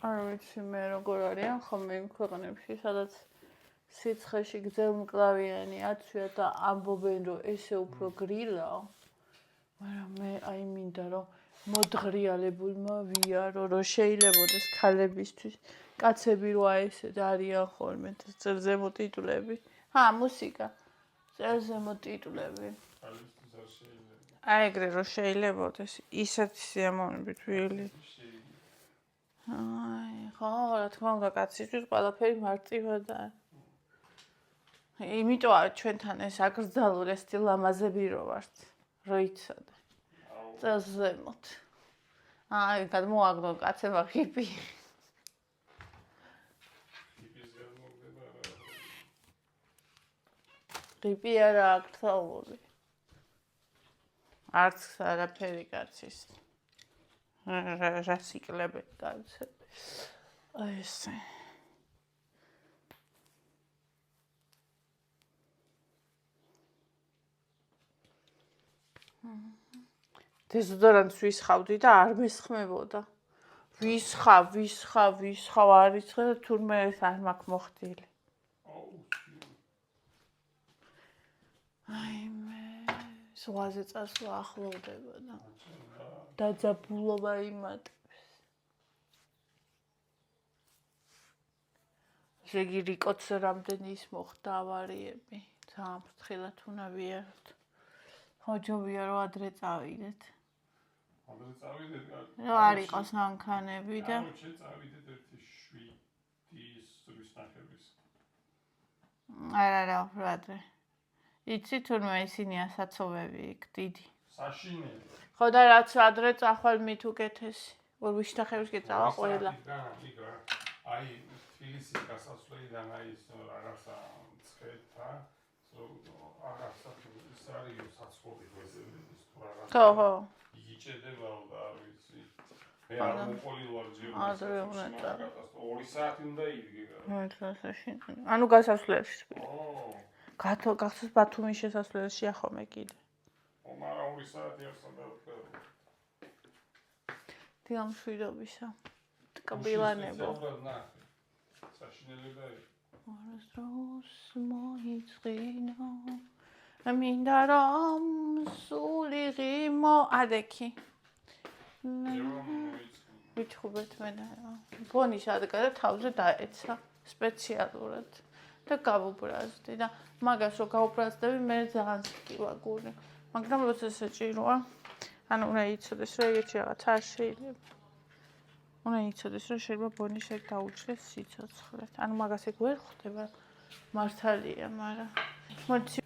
არ ვიცი მე როგორ არიან ხომ იმ ქვეყნებში, სადაც სიცხეში გრძელმკლავიანი აცვია და ამბობენ, რომ ესე უფრო გრილაო. მაგრამ მე აი მინდა რომ მოდღრიალებულმა ვიარო, რომ შეიძლებოდეს ქალებისთვის. კაცები რო აი ესე არიან ხოლმე ზემო ტიტულები. მუსიკა. ზემო ტიტულები. აი ეგრე რო შეიძლებოდეს ისეთი სიამოვნებით ვიოლი. ხო, რა თქმა უნდა, კაცისთვის ყველაფერი მარტივადაა. იმიტომ ჩვენთან ეს აკრძალულ ეს ლამაზები რო ვართ, რო იცოდე. წელს ზემოთ. აი, გადმოაგდო კაცება ხიპი. ხიპი არა აქტუალური. არც არაფერი კაცის. რას იკლებენ კაცები. აი ესე. დეზოდორანტს ვისხავდი და არ მესხმებოდა. ვისხავ, არ იცხრა და თურმე ეს არ მაქვს მოხდილი. აი მე ზღვაზე წასვლა ახლოვდება და დაძაბულობა იმატებს. ზეგი რიკოც რამდენი ის მოხდა ავარიები. ძალიან ფრთხილად უნდა ვიაროთ. ხოჯობია რომ ადრე წავიდეთ. ადრე წავიდეთ? რომ არ იყოს მანქანები და წავიდეთ 1:07 ზღვის ნახევრის. არა, უფრო ადრე. იცი თურმე ისინი ასაცობები იქ დიდი. საშინელი. ხო და რაც ადრე წახვალ მით უკეთესი. ორ ნახევრის კი წავა ყველა. აი თბილისის გასასვლელიდან აი ეს რაღაცა ცხელთა რაღაცა ის არის საცხოვრი ვეზების თუ რაღაცა. ხო. იგიჭედებაო და არ ვიცი. მე არ მოყოლი ვარ ჯერ. ადრე უნდა წავა. 2 საათი უნდა ივიგე. ანუ გასასვლელში. გახსოვს ბათუმის შესასვლელში ახომე კიდე. მაგრამ 2 საათი არ სადავქრო. დილა მშვიდობისა. ტკბილანებო. საშინელება იყო. არას დროს მოიწყინა. მინდა რომ სული ღიმო ადექი. ვიჩხუბეთ მე და ბონი შეადგა და თავზე დაეცა სპეციალურად და გავუბრაზდი და მაგას რო გავუბრაზდები მე ძალიან სკივა გული. მაგრამ როცა საჭიროა ანუ უნდა იცოდეს რომ ეგეთი რაღაცა არ შეიძლება. უნდა იცოდეს რომ შეიძლება ბონი შეგ დაუჭრეს სიცოცხლეთ. ანუ მაგას ეგ ვერ ხვდება მართალია, მაგრამ მოდი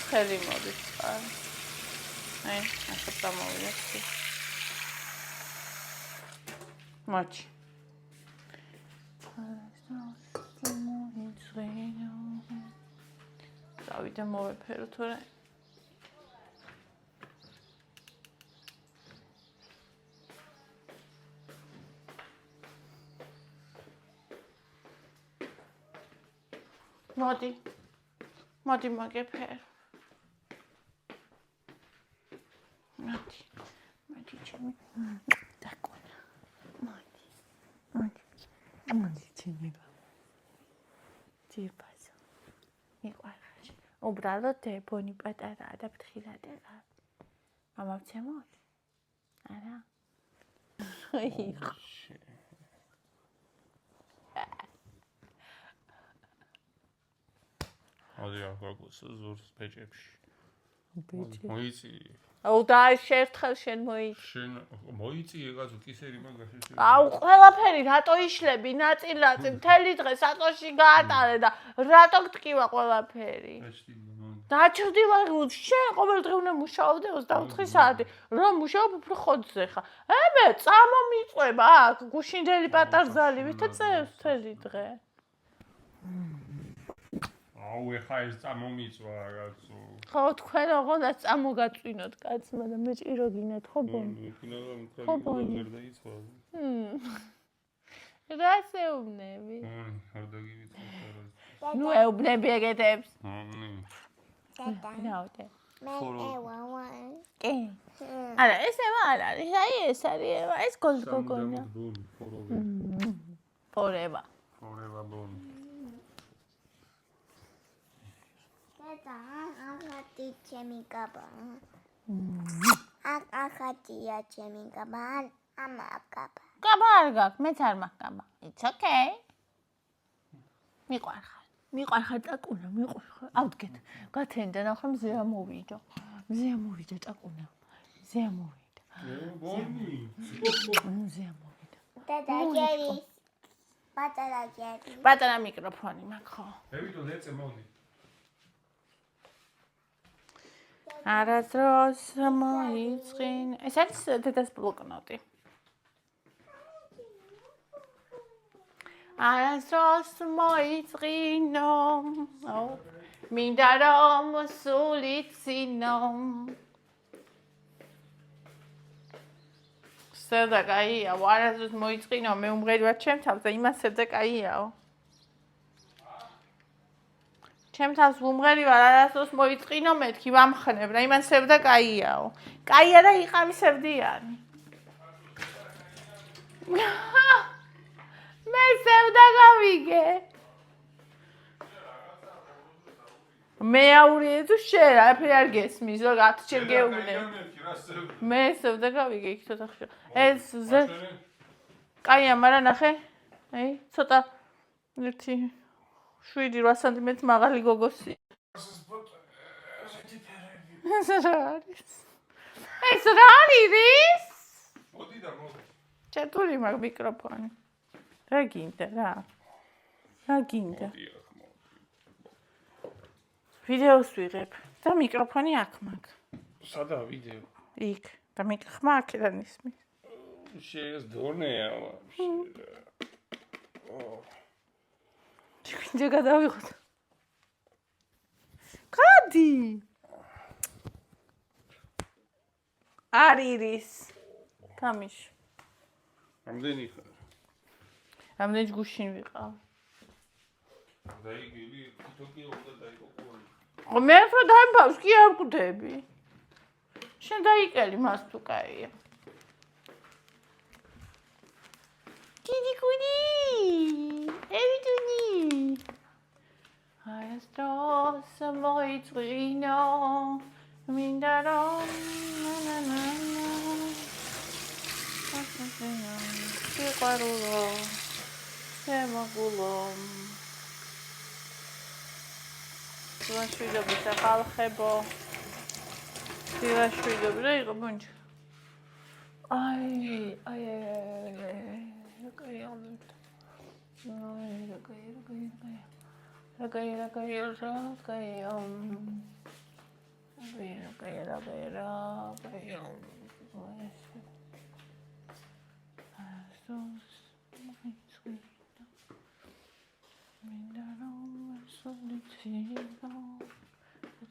ხელი მოდის წყალ. აი, ასე დამოვიდეს. მაჩი. დავიდე მოვეფერო თორე. მოდი მაგეფერო. მოდი ჩემი დაკონა. მოდი ჩემი ძირფასო. მიყვარხარ. უბრალოდ ბონი პატარაა და ფრთხილადაა. ამავცემოთ? არა. ადი აღგვაქვს ზურს ბეჭებში. მოიცი. აუ და შერთხელ შენ მოიცი. შენ მოიცი ეგაც უკისერი მაგაში. აუ ყველაფერი რატო იშლები ნაწილად მთელი დღე საწოში გაატარე და რატო გტკივა ყველაფერი. დაჭრდილა შენ ყოველდღე უნდა მუშაობდე 24 საათი. რომ მუშაობ უფრო ხოძზე ხა. მე წამომიწვება აქ გუშინდელი პატარზალივით და წევს მთელი დღე. აუ ეხა ეს წამომიწვა რაღაცო. ხო თქვენ ოღონდ წამოგაწვინოთ კაცმა და მე ჭირო გინათ ხო ბონი? ხო ბონი. რას ეუბნები? არ დაგივიწყოთ. ნუ ეუბნები ეგეთებს. ნაოდე. კი. Hmm. არა, ესევა არ არის. აი ეს არის, ეს გოგონა. ფორევა. Forever bone. ახათი ჩემი კაბა. ახათია ჩემი კაბა. ამა კაბა. კაბა არ გაქვს, მეც არ მაქვს კაბა. It's okay. მიყვარხარ ტაკუნა, მიყვარხარ. ავდგეთ. გათენდა ნახე მზე ამოვიდა. მზე ამოვიდა ტაკუნა. მზე ამოვიდა. Boni. მზე ამოვიდა. დედა გერი. პატარა გერი. პატარა მიკროფონი მაქვს ხო? Evito lețe modi. არასდროს მოიწყინ. ეს არის დედას ბლოკნოტი. არასდროს მოიწყინო. მინდა რომ სულიცინო. სევდა კაია, არასდროს მოიწყინო, მე უმღერი ვარ ჩემ თავს და იმას სევდა კაიაო. ჩემ თავს უმღერი ვარ, არასდროს მოიწყინო, მეთქი ვამხნებ და იმან სევდა კაიაო. კაია და იყავი სევდიანი. მე სევდა გავიგე. მე აურიე თუ შენ არაფერი არ გესმის, რომ 10 ჯერ გეუბნე. მე სევდა გავიგე იქ ცოტა ხშირ. ეს ზე კაია, მაგრამ ნახე. აი, ცოტა 1-7 სანტიმეტრი მაღალი გოგოსი. ეს რა არის? ეს რა არის? Modi da modi. ჩატური მაგ მიკროფონი. რა გინდა რა? რა გინდა? ვიდეოს ვიღებ და მიკროფონი აქ მაქვს. Sada video. იქ და ხმა აქედან ისმის. Შეესდორნეა. ჩქინჯა გადავიღოთ. გადი. არ ირის. გამიშ. Რამდენი ხარ? რამდენი გუშინ ვიყავ. დაიგილი, თითოეულ და დაიკოკორი. მე რო დამფავს კი არ გვდები. შენ დაიკელი მას თუ კაია. კიდი კუდი. ევიდუნი. არასდროს მოიწყინო. მინდა რომ სიყვარულო შემოგულო. შვიდობი სახალხებო. შვიდობი რა იყო ბუნჯი. აი.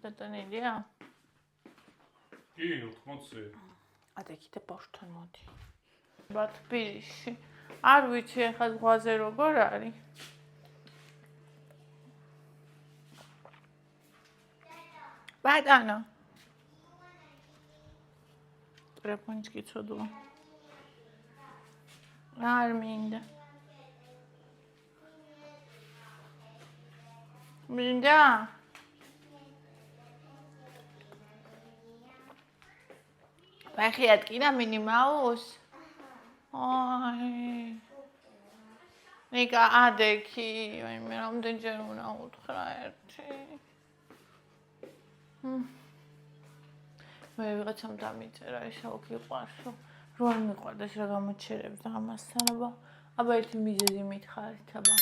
დატანილია? კი, 80-ზე. ადეკიდე ბავშვთან მოდი. ბათბირიში. არ ვიცი ახლა ზღვაზე როგორ არის. ბატონო. ტელეფონიც გიცოდო. არ მინდა. მინდა? ვახი ატკინა მინიმაუს? აი. ნიკა ადექი, აი მე რამდენჯერ უნდა უთხრა ერთი. მე ვიღაცამ დამიწერა ისე გიყვარსო. რო არ მიყვარდეს რა გამოჩერებდა ამასთან, აბა ერთი მიზეზი მითხარით, აბა.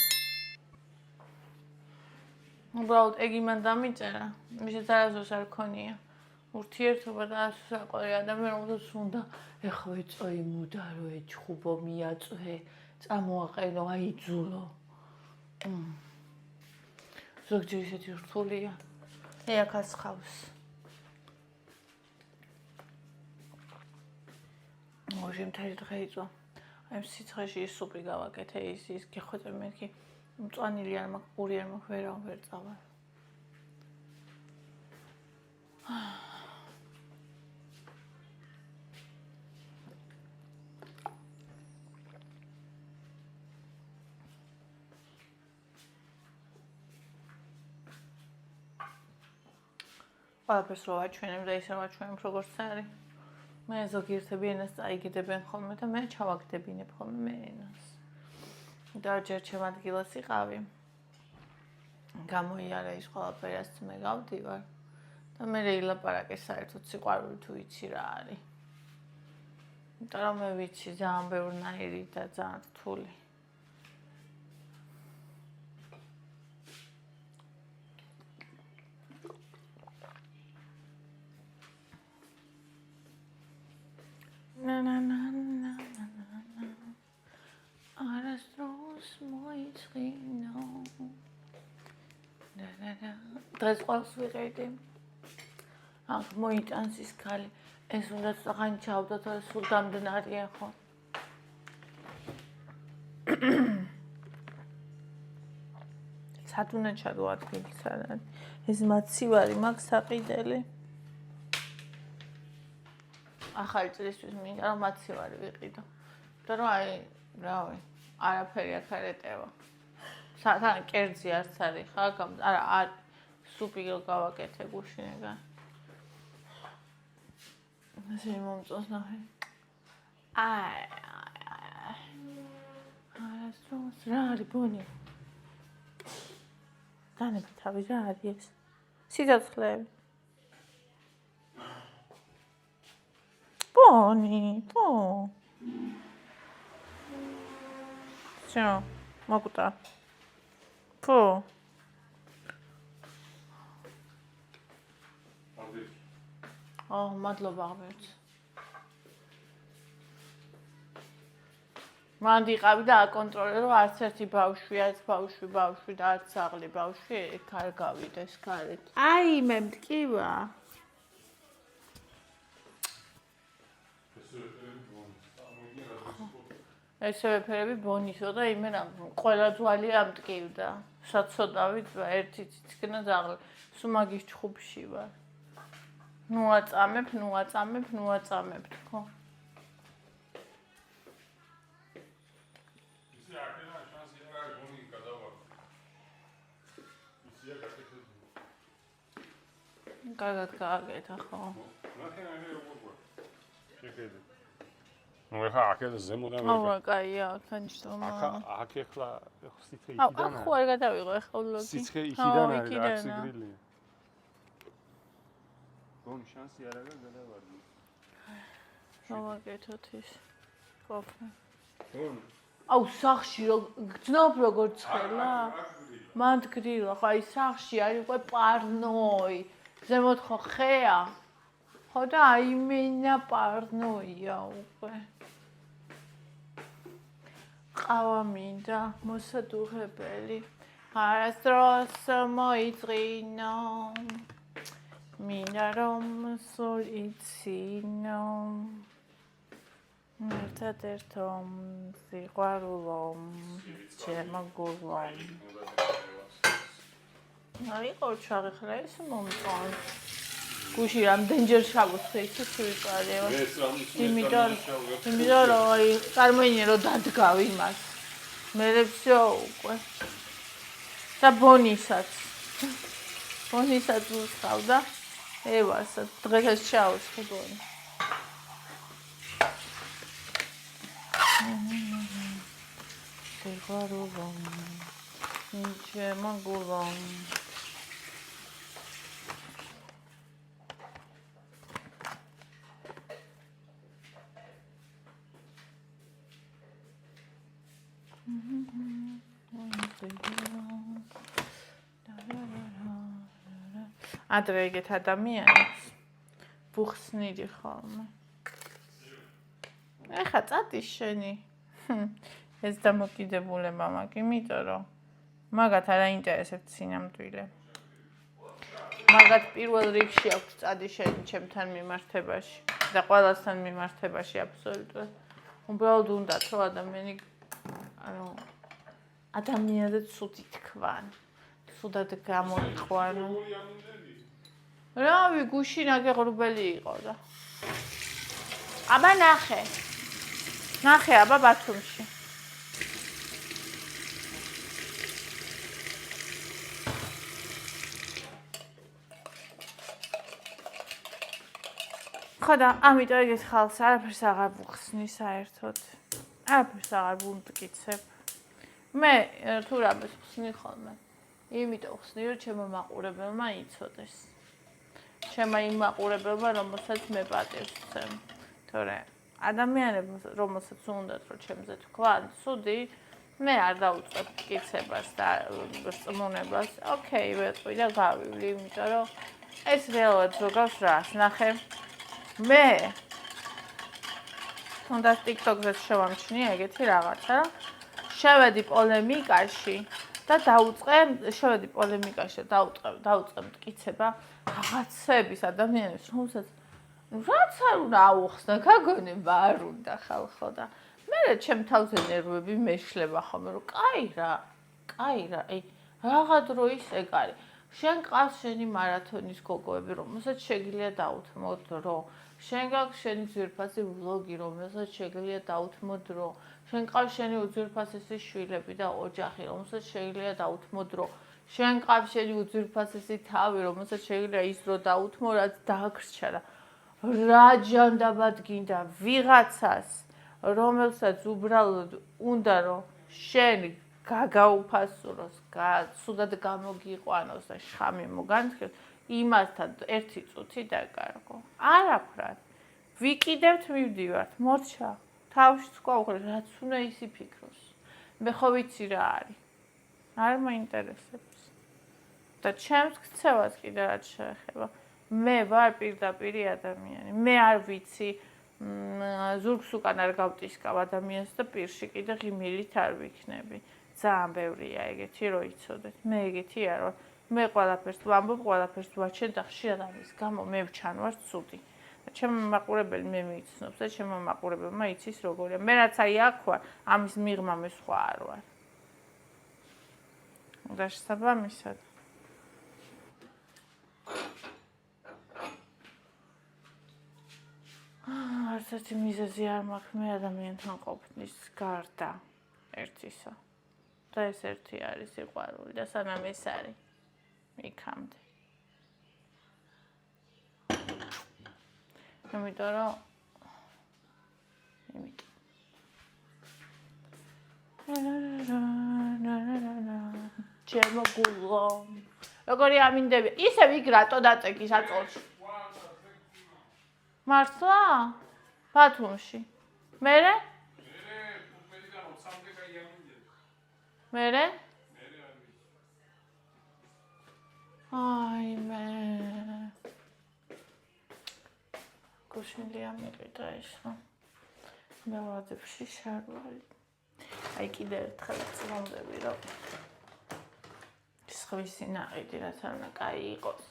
უბრალოდ ეგ იმან დამიწერა, მიშეც არასდროს არ ქონია. ურთიერთობა და საყვარელი ადამიანს უნდა ეხლა ეწოიმუდა რომ ეჩხუბო მიაწვე წამოაყენო აიძულო. ზოგჯერ ისეთი რთულია. ეაქას ხავს. მოჟე მთელი დღე იწვა. აი სიცხეში ის სუპი გავაკეთე ის გეხვეწე მეთქი. მწვანილი არ მაქვს, პური არ მაქვს, ვერ წავალ. ყველაფერს რო ვაჩვენებ და ისე ვაჩვენებ როგორც არის. მე ზოგიერთები ენას წაიგდებენ ხოლმე და მე ჩავაგდებინებ ხოლმე მე ენას. და ჯერ ჩემ ადგილას იყავი. გამოიარა ის ყველაფერი, რაც მე გავდივარ. და მე ილაპარაკე საერთოდ სიყვარული თუ იცი რა არის. იმიტომ რომ მე ვიცი ძალიან ბევრნაირი და ძალიან რთული. Na na na na na na na. Arastros moitzrino. Da da da. Დღეს ყავს ვიყიდი. აქ მოიტანს ის ქალი. ეს უნდა წაღან ჩავდა და სულ გამდნარია ხო. სად უნდა ჩადო ადგილი სადან. ეს მაცივარი მაქვს საყიდელი. ახალი წლისთვის მინდა რომ მაცივარი ვიყიდო. იმიტომ რომ აი, რავი, არაფერი აქ არ ეტევა. თან კერძი არც არის ხა, არა, სუპი გავაკეთე გუშინეგან. ასე მომწონს ნახე. აი. არასდროს რა არის ბონი? დანები თავი რა არის ეს? სიცოცხლეები. Boni, po. Всё, მოგდა. Ხო. მადლობა ღმერთს. მან დიყავი და აკონტროლე რომ არც ერთი ბავშვი, არც ბავშვი და არც საღლი ბავშვი არ გავიდეს გარეთ. აი მე მტკივა. ესე ვეფერები ბონისო და იმენა ყველა ძვალი ამტკივდა. საცოდავით ერთი ციცკნა ზაღლი. სულ მაგის ჩხუბში ვარ. ნუაწამებ, ხო? ისე აქენა შანსი არ არის ბონი გადავარ. ისე გაკეთე. კარგად გააკეთა ხო? ნახე როგორ. შეგედი. ნუ ახლა აქეთ ზემოდან აუ, კაია, ქანჩტომა. აქ ახლა სიცხე იქიდან. აუ, ხო არ გადავიღო ახლა ვლოგი. სიცხე იქიდან არის, აქ სიგრილია. ბონი შანსი არ არის გადავარდი. გავაკეთოთ ის. კოფე. ბონი. აუ, სახში გძნობ როგორ ცხელა? მან გრილა, ხო აი სახში არის უკვე პარნოი. ზემოთ ხო ხეა? ხო და აი მენა პარნოია უკვე. ყავა მინდა მოსადუღებელი. არასდროს მოიწყინო. მინდა რომ სულ იცინო. ერთადერთომ სიყვარულომ ჩემო გულომ. აი ყორჩაღი ხლა ის მომწონს. გუში რამდენჯერ შავუცხე ის ვიყარევა. იმიტომ რომ აი წარმოიდგინე რომ დადგავ იმას. მე всё უკვე. და ბონისაც უსხავდა. ევასაც დღესაც შავუცხე ბონი. სიყვარულომ ჩემო გულომ. ადრე ეგეთ ადამიანს ბუხსნიდი ხოლმე. ეხა წადის შენი. ეს დამოკიდებულება მაქვს, იმიტომ რომ მაგათ არ აინტერესებს სინამდვილე. მაგათ პირველ რიგში აქვს წადი შენი ჩემთან მიმართებაში და ყველასთან მიმართებაში აბსოლუტურად. უბრალოდ უნდათ რომ ადამიანი ადამიანზე ცუდი თქვან. ცუდად გამოიყვანო. რავი, გუში ნაგეღრუბელი იყო და. აბა ნახე. ნახე აბა ბათუმში. ხოდა, ამიტომ ეგეთ ხალხს არაფერს აღარ ვუხსნი საერთოდ. არაფერს აღარ ვუმტკიცებ. მე თუ რამეს ვხსნი ხოლმე. იმიტომ ვხსნი, რომ ჩემო მაყურებელმა იცოდეს. ჩემო იმ მაყურებელმა, რომელსაც მე პატივს ვცემ. თორემ ადამიანებს, რომელსაც უნდათ, რომ ჩემზე თქვან, ცუდი, მე არ დავუწყებ მტკიცებას და რწმუნებას. ოკეი, ვეწვი და გავივლი, იმიტომ რომ ეს რეალურად ზოგავს რას ნახე. მე თუნდაც TikTok-ზე შევამჩნიე ეგეთი რაღაცა, რომ შევედი პოლემიკაში და შევედი პოლემიკაში და დავუწყე მტკიცება რაღაცების ადამიანებს, რომელსაც რაც არ უნდა აუხსნა, გაგონება არ უნდა ხალხო და მე ჩემ თავზე ნერვები მეშლება ხოლმე, რომ კაი რა, აი რაღა დრო ის ეგ არის. შენ ყავს შენი მარათონის გოგოები, რომელსაც შეგიძლია დაუთმო დრო. შენ გაქვს შენი ძვირფასი ვლოგი, რომელსაც შეგიძლია დაუთმო დრო. შენ ყავს შენი უძვირფასესი შვილები და ოჯახი, რომელსაც შეგიძლია დაუთმო დრო. შენ ყავს შენი უძვირფასესი თავი, რომელსაც შეგიძლია ის დრო დაუთმო, რაც დააგრჩა და რა ჯანდაბად გინდა ვიღაცას, რომელსაც უბრალოდ უნდა რომ შენ გაგაუფასუროს, სუდად გამოგიყვანოს და შხამი მოგანცხროს, იმასთან ერთი წუთი დაკარგო. არაფრად. ვიკიდევთ მივდივართ, მორჩა. თავში თქვა უყურე, რაც უნდა ისი ფიქროს. მე ხო ვიცი რა არის. არ მაინტერესებს. და ჩემს ქცევას კიდე რაც შეეხება. მე ვარ პირდაპირი ადამიანი. მე არ ვიცი ზურგს უკან არ გავტისკავ ადამიანს და პირში კიდე ღიმილით არ ვიქნები. ძალიან ბევრია ეგეთი, რომ იცოდეთ. მე ეგეთი არ ვარ. მე ყველაფერს ვამბობ, ყველაფერს ვაჩენ და ხშირად ამის გამო მე ვჩანვარ ცუდი. და ჩემო მაყურებელი მე მიიცნობს და ჩემო მაყურებელმა იცის როგორია. მე რაც აი აქ ვარ, ამის მიღმა მე სხვა არ ვარ. და შესაბამისად არც ერთი მიზეზი არ მაქვს მე ადამიანთან ყოფნის გარდა ერთისა. და ეს ერთი არის სიყვარული და სანამ ეს არის იქამდე. იმიტომ რომ ჩემო გულო როგორი ამინდები ისევ იქ რატო დაწეკი საწოლში მართლა ბათუმში მერე აი მე გუშინლი ამიყიდა ესო მე ვაძებში შარვალი აი კიდე ერთხელ წმოვდები რომ სხვისი ნაყიდი რაც არ უნდა კაი იყოს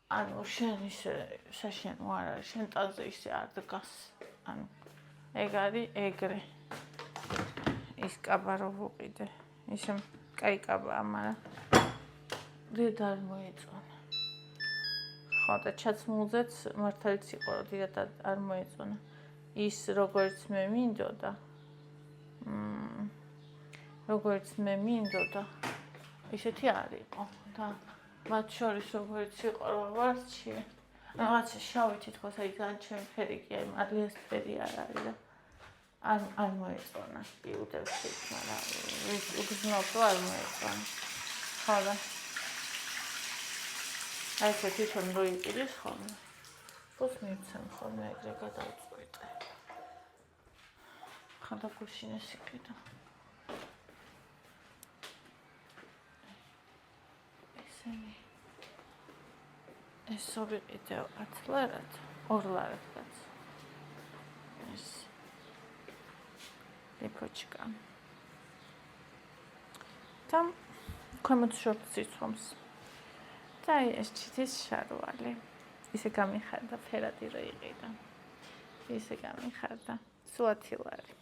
ანუ შენ ისე საშენ არ არის შენ ტანზე ისე არ დგას ანუ ეგ არის ეგრე ის კაბა რო ვუყიდე ისე კაი კაბაა მაგრამ დიდ არ მოეწონა ხო და ჩაცმულზეც მართალიც იყო რომ დიდად არ მოეწონა ის როგორც მე მინდოდა როგორც მე მინდოდა ისეთი არ იყო და მათ შორის როგორც იყო რომ ვარჩი რაღაცა შავი თითქოს აი განჩემფერი კი აი მადლიასფერი არ არის და არ მოეწონა იუდებში მაგრამ უგზნობ რომ არ მოეწონა ხო და აი ეს თვითონ რო იყიდეს ხოლმე πώς მივცემ ხოლმე ეგრე გადავწყვიტე ხოდა გუშინეს იყიდა ეს ვიყიდე 10 ლარად 2 ლარადაც ეს ლიპოჩკა там ქვემოთ შორტს იცვამს და ეს ჩიტის შარვალი ისე გამიხარდა ფერადი რო იყიდა ისე გამიხარდა სულ 10 ლარი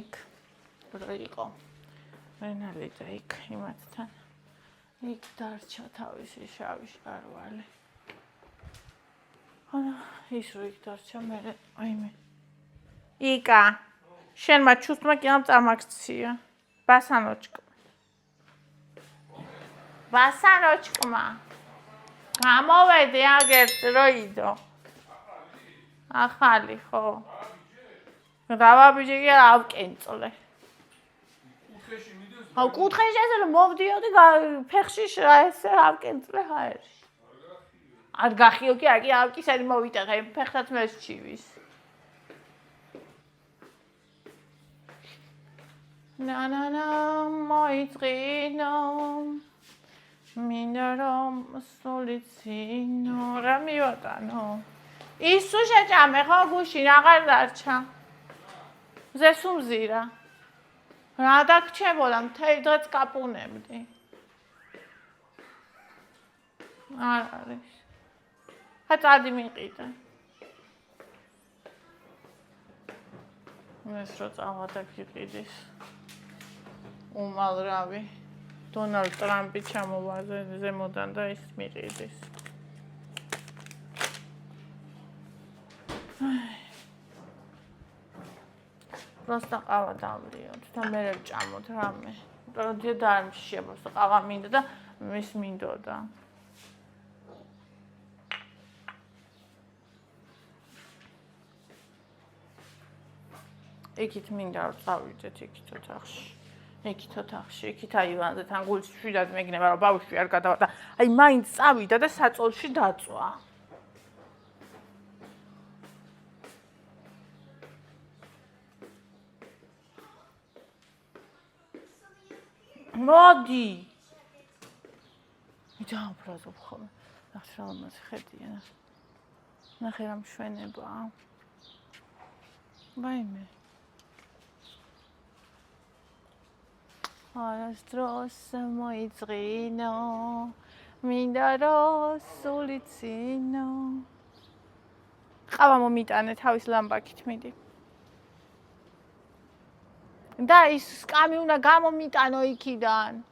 იქ რო იყო მენალი და იქ იმათთან იქ დარჩა თავისი შავი შკარვალი. ანა ის რო იქ დარჩა მე აიმე. იკა შენმა ჩუსტმა კი ამ წამაქცია. ბასანოჩკმა. გამოვედი აგერც რო იდო. ახალი ხო. რავაბიჯი კი ავკენწლე. კუთხეში ესე რომ მოვდიოდი ფეხში ესე ავკენწლე ჰაერში. არ გახიო კი აგი ავკისარი მოვიტეხე ფეხსაც მესჩივის. ნანანა მოიწინო მინდა რომ სულიცინო რა მივატანო ის თუ შეჭამე ხო გუშინ აღარ დარჩა ზესუმზირა რა დაგჩებოდა მთელი დღეც კაპუნებდი არ არის ხა წადი მიყიდე ეს რო წავადა გიყიდის უმალრავი დონალდ ტრამპი ჩამოვარდა ზემოდან და ის მიყიდის. просто ყავა დავლიოთ და მე ვჭამოთ რამე. პროდიო და არ მშია, просто ყავა მინდა და მის მინდოდა. იქით მინდა რომ წავიდეთ იქით ოთახში. იქით ოთახში, იქით აივანზე თან გულში შვიდად მეგნება რომ ბავშვი არ გადავა და აი მაინც წავიდა და საწოლში დაწვა. მოდი. დაამფრაზობ ხოლმე. ნახე რა მასე ხედია. ნახე რა მშვენებაა. ვაიმე. არას დროს მოიწინო მინდა რომ სულიცინო ყავა მომიტანე თავის ლამბაკით მიდი და ის სკამი უნდა გამომიტანო იქიდან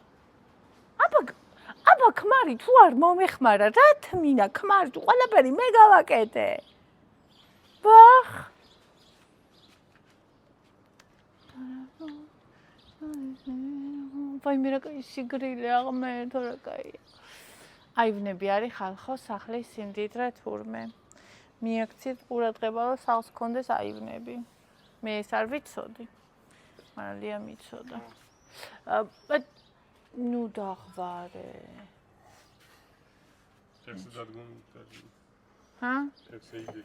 აბა ქმარი თუ არ მომეხმარა რა თმინა ქმარი თუ ყველაფერი მე გავაკეთე ბახ ვაიმე რა კაი სიგრილე აღმერთო რა კაია. აივნები არის ხალხო სახლის სიმდიდრე თურმე. მიაქციეთ ყურადღება რომ სახლს კონდეს აივნები. მე ეს არ ვიცოდი. მაგრამ ლია მიცოდა. ნუ დაღვარე. ესე დადგმული. ჰა? ესე იდე.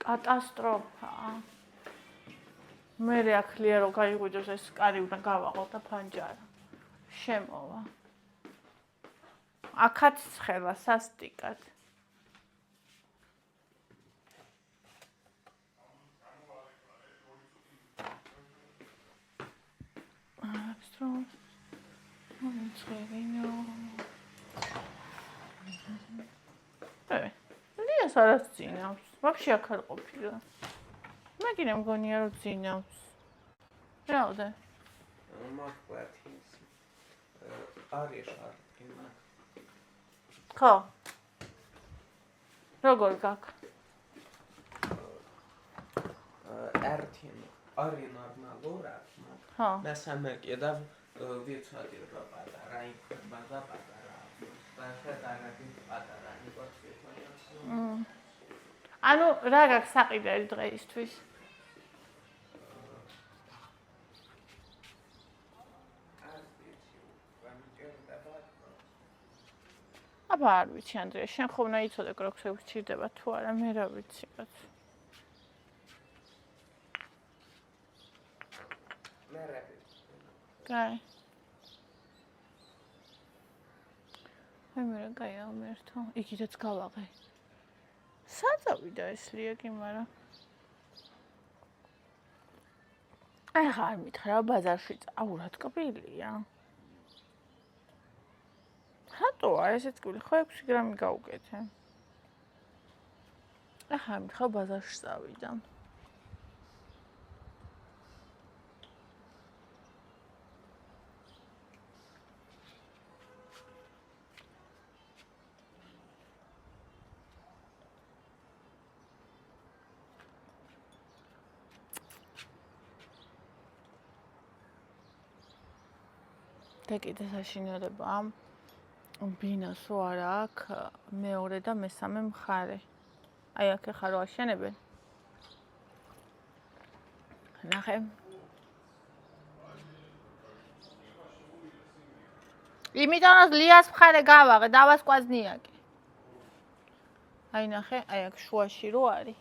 კატასტროფა. მე რეაქლია რომ გაიღვიძოს ეს კარი უნდა გავაყო და ფანჯარა. შემოვა. აქაც ცხელა სასტიკად. აბსტრო. მოიწევინო. ეს არის წინავს. ვაფშე აქ არ ყოფილა. მაგინე მგონია რომ წინავს. რაოდე? მაგპლათის არის არქინა. ხო. როგორ გაქვს? ერთინ არის ნორმალურად. ხო. მესამე კიდევ ვიცოდი რომ პატარა იქნება და პატარა. და პატარა იყოს. ანუ რა გაქვს საყიდელი დღეისთვის? აბა არ ვიცი ანდრია, შენ ხომ უნდა იცოდე კროქსები გჭირდება თუ არა, მე რა ვიცი კაც. მე რა ვიცი. კაი. მე რა კაი ამერთო, იქითაც გავაღე. საწავიდა ეს ლიაკი, მაგრამ ახლა არ მითხრა ბაზარში წავრად კბილია. რატოა ესეც კბილი? ხო 6 გრამი გავუკეთე. ახლა მითხარ ბაზარში წავიდა. და კიდე საშინელება ბინას რო არა აქვს მეორე და მესამე მხარე. აი აქ ახლა რო აშენებენ. ნახე. იმიტომ რომ ლიას მხარე გავაღე, დავასკვაზნიაკე. აი ნახე, აი აქ შუაში რო არის.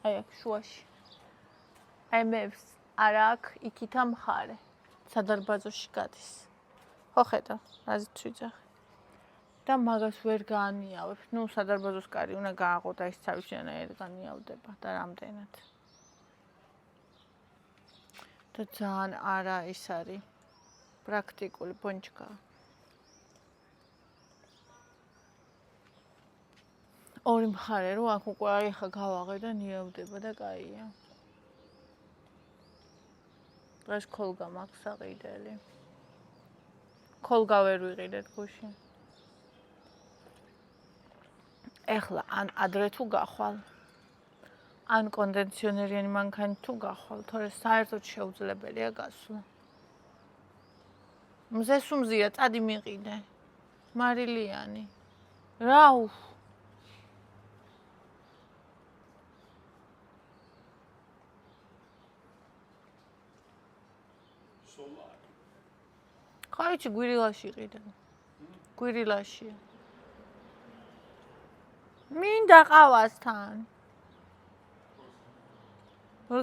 აი აქ შუაში. აი მეებს არა აქვს იქითა მხარე. სადარბაზოში გადის. ხო ხედავ, რაზეც ვიძახი. და მაგას ვერ გაანიავებ. ნუ სადარბაზოს კარი უნდა გააღო და ის თავისიანად განიავდება და რამდენად. და ძალიან არა ის არის პრაქტიკული პონჩკა. ორი მხარე რო აქ უკვე აი ხა გავაღე და ნიავდება და კაია. დღეს ქოლგა მაქვს საყიდელი. ქოლგა ვერ ვიყიდეთ გუშინ. ეხლა ან ადრე თუ გახვალ, ან კონდენსიონერიანი მანქანი თუ გახვალ, თორე საერთოდ შეუძლებელია გასვლა. მზე სუმზია, წადი მიყიდე. მარილიანი. რა უფ. ხაიჩი გვირილაში იყიდე. გვირილაში. მინდა ყავასთან.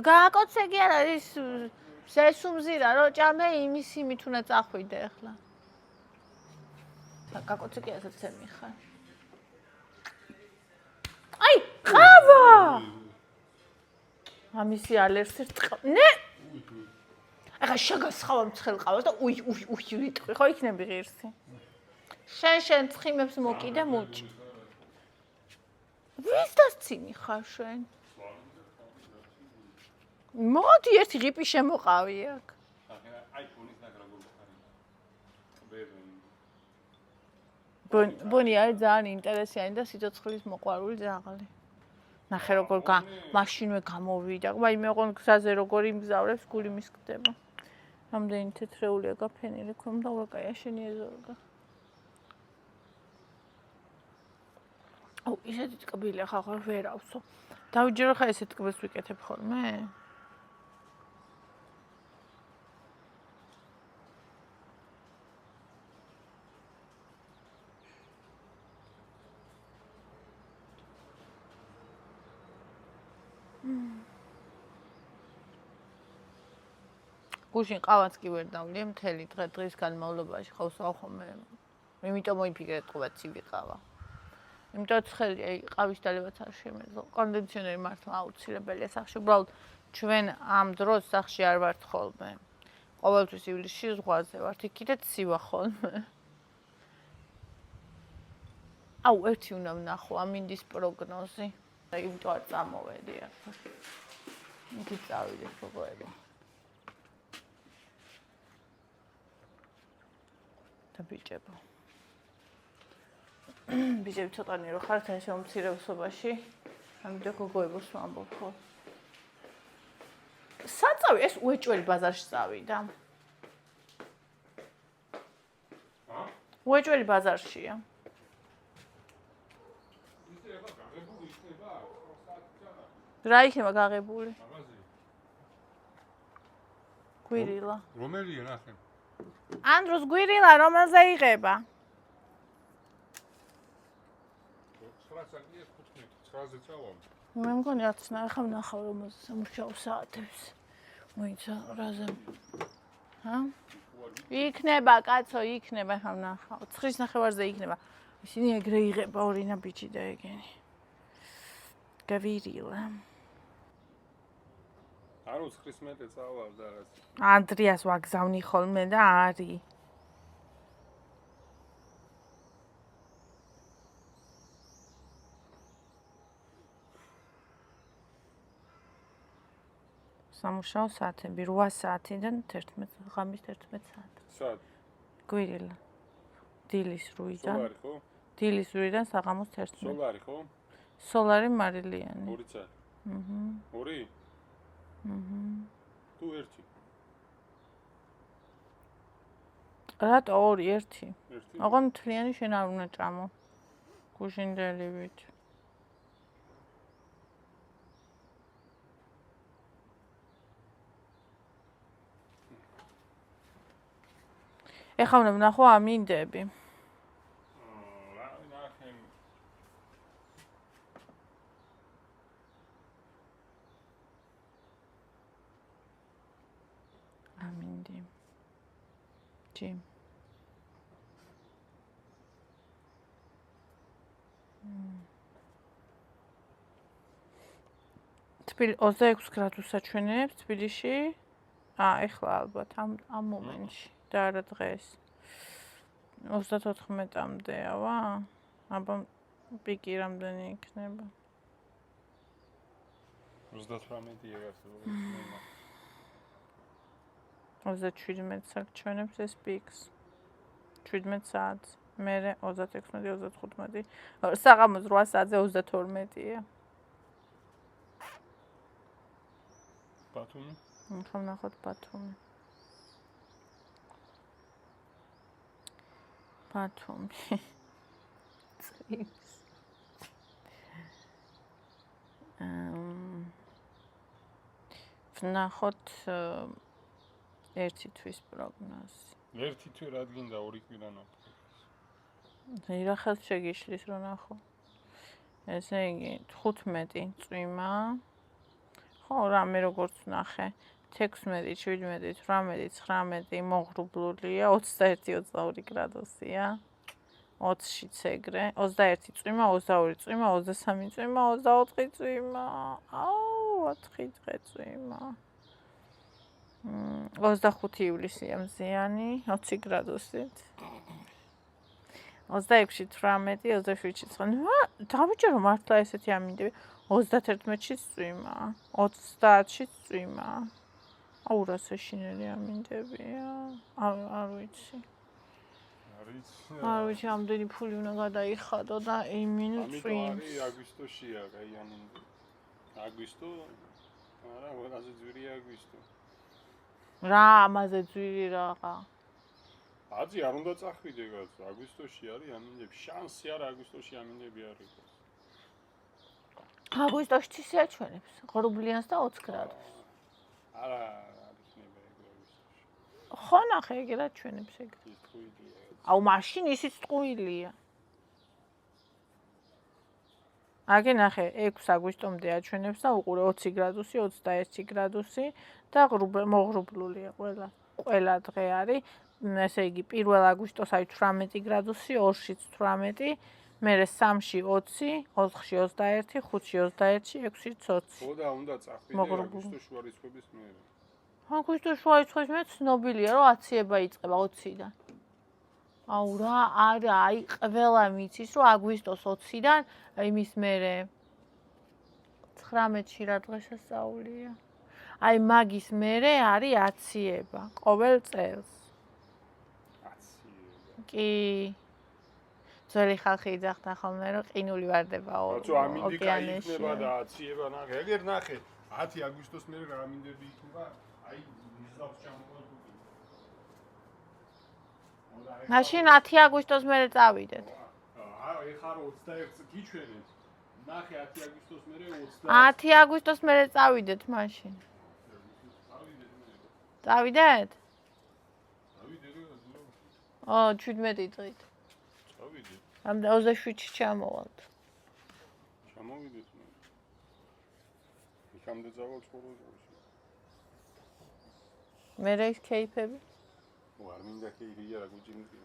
გააკოცე კი არა ის სესუმზირა რო ჭამე იმის იმით უნდა წახვიდე ახლა. გააკოცე კი ასე ცემი ხარ. აი, ყავა! ამისი ალერსი ნე! ახლა შეგასხავა მცხელ ყავას და უი ვიტყვი, ხო იქნები ღირსი. შენ ცხიმებს მოკიდე მუჭი. ვის დასცინი ხარ შენ? მოდი ერთი ღიპი შემოყავი აქ. ბონი არის ძალიან ინტერესიანი და სიცოცხლის მოყვარული ძაღლი. ნახე როგორ მაშინვე გამოვიდა. აი მე ოღონდ გზაზე როგორ იმგზავრებს გული მისკდება. რამდენი თეთრეულია გაფენილი ქომ და ურა კაი აშენი ეზორგა. აუ ისეთი ტკბილი ახლა ვერ ავსო. დავიჯერო ხა ესეთ ტკბილს ვიკეთებ ხოლმე? გუშინ ყავაც კი ვერ დავლიე მთელი დღის განმავლობაში ხავს ახომე. იმიტომ მოიფიქრე თქვა ცივი ყავა. იმიტომ ცხელი აი ყავის დალებაც არ შემეძლო. კონდენსიონერი მართლა აუცილებელია სახში. უბრალოდ ჩვენ ამ დროს სახში არ ვართ ხოლმე. ყოველთვის ივლისში ზღვაზე ვართ. იქითაც ცივა ხოლმე. აუ ერთი უნდა ვნახო ამინდის პროგნოზი. იმიტომ არ წამოვედი ახლა. იქით წავიდე როგორია. და ბიჭებო. ბიჭები ცოტანი რო ხართ აი შემომცირებსობაში, ამიტომ გოგოებოს ვამბობ ხო. საწავი ეს უეჭველი ბაზარში წავიდა. უეჭველი ბაზარშია. რა იქნება გაღებული? გვირილა. რომელია ნახე? ანდროს გვირილა რომელზე იღება? 9-ზე წავალ. მე მგონი 10-ნა, ახლა ვნახავ რომელზე სამუშაო საათებს. მოიცა რაზე. ჰა? იქნება კაცო, იქნება, ახლა ვნახავ. 9-ის ნახევარზე იქნება. ისინი ეგრე იღება ორინა ბიჭი და ეგენი. გვირილა. არ 9-ის მეტე წავალ და რაც. ანდრიას ვაგზავნი ხოლმე და არის. სამუშაო საათები 8 საათიდან 11 ღამის 11 საათი. სად? გვირილა. დილის 8-დან. სოლარი ხო? დილის 8-დან საღამოს 11. სოლარი ხო? სოლარი მარილიანი. 2 წელი. აჰა. 2? აჰა. თუ 1? რატო 2 1? 1. აღარ მთლიანი შენ არ უნდა ჭამო. გუშინდელივით. ეხლა უნდა ვნახო ამინდები. რა ნახე. ამინდი. ჯი. თბილ 26 გრადუსად ჩვენებს თბილისში. ეხლა ალბათ ამ მომენტში და არა დღეს. 34-მდეა ვა? აბა პიკი რამდენი იქნება? 38-ია გასულ. 37 საათს ჩვენებს ეს პიქს. 17 საათს. მერე 36-35. საღამოს 8 საათზე 32-ია. ბათუმი? ხომ ნახოთ ბათუმი. ბათუმი. წრის. ვნახოთ ერთი თვის პროგნოზი. ერთი თვე რადგინდა 2 კვირანაკ. რა ხელს შეგიშლის რომ ნახო. ესე იგი 15 წვიმა. ხო, რამე როგორც ნახე. 16, 17, 18, 19 მოღრუბლულია, 21-22 გრადუსია. 20-შიც ეგრე, 21 წვიმა, 22 წვიმა, 23 წვიმა, 24 წვიმა. აუ, 4 დღე წვიმა. 25 ივლისია მზიანი, 20 გრადუსით. 26-ში 18, 27-ში 9. დავიჯერო მართლა ესეთი ამინდები. 31-ში წვიმა, 30-ში წვიმა. აუ, რა საშინელი ამინდებია. არ ვიცი. არ ვიცი, ამდენი ფული უნდა გადაიხადო და იმინო წვიმს. ამიტომ არის აგვისტოშია, კაი ამინდი. აგვისტო? არა, ყველაზე ძვირია აგვისტო. რა ამაზე ძვირი რაღა? აზი არ უნდა წახვიდე კაცო, აგვისტოში არის ამინდები. შანსი არა აგვისტოში ამინდები არ იყოს. აგვისტოში ცისია ჩვენებს, ღრუბლიანს და 20 გრადუსს. არა, არ იქნება ეგ აგვისტოში. ხო ნახე, ეგ რა ჩვენებს ეგ. ის ტყუილია. აუ, მაშინ ისიც ტყუილია. აგე ნახე, 6 აგვისტომდე აჩვენებს და უყურე 20 გრადუსი, 21 გრადუსი და მოღრუბლულია ყველა. ყველა დღე არის. ესე იგი 1 აგვისტოს არის 18 გრადუსი, 2-შიც 18, მერე 3-ში 20, 4-ში 21, 5-ში 21, 6-ში 20. ხო და უნდა წახვიდე აგვისტოს შუა რიცხვების მერე. აგვისტოს შუა რიცხვების მერე ცნობილია რომ აციება იწყება 20-დან. აუ რა არა, აი ყველა მიცის რომ აგვისტოს 20-დან იმის მერე 19-ში რა დღესასწაულია. აი მაგის მერე არის აციება ყოველ წელს. კი. ძველი ხალხი იძახდა ხოლმე რომ ყინული ვარდებაო. როცა ამინდი კაი იქნება და აციება ნახე. ეგერ ნახე 10 აგვისტოს მერე რა ამინდები იქნება, აი მისდავს ჩამოვა თუკი. მაშინ 10 აგვისტოს მერე წავიდეთ. ეხლა 21-ს გიჩვენეთ. ნახე 10 აგვისტოს მერე 20. 10 აგვისტოს მერე წავიდეთ მაშინ. წავიდეთ? ო, 17 დღით. წავიდეთ. ამ 27-ში ჩამოვალთ. ჩამოვიდეთ მე. იქამდე წავალ ცხოვრებაში. მერე ის კეიფები? არ მინდა კეიფია რა გუჭიმდი.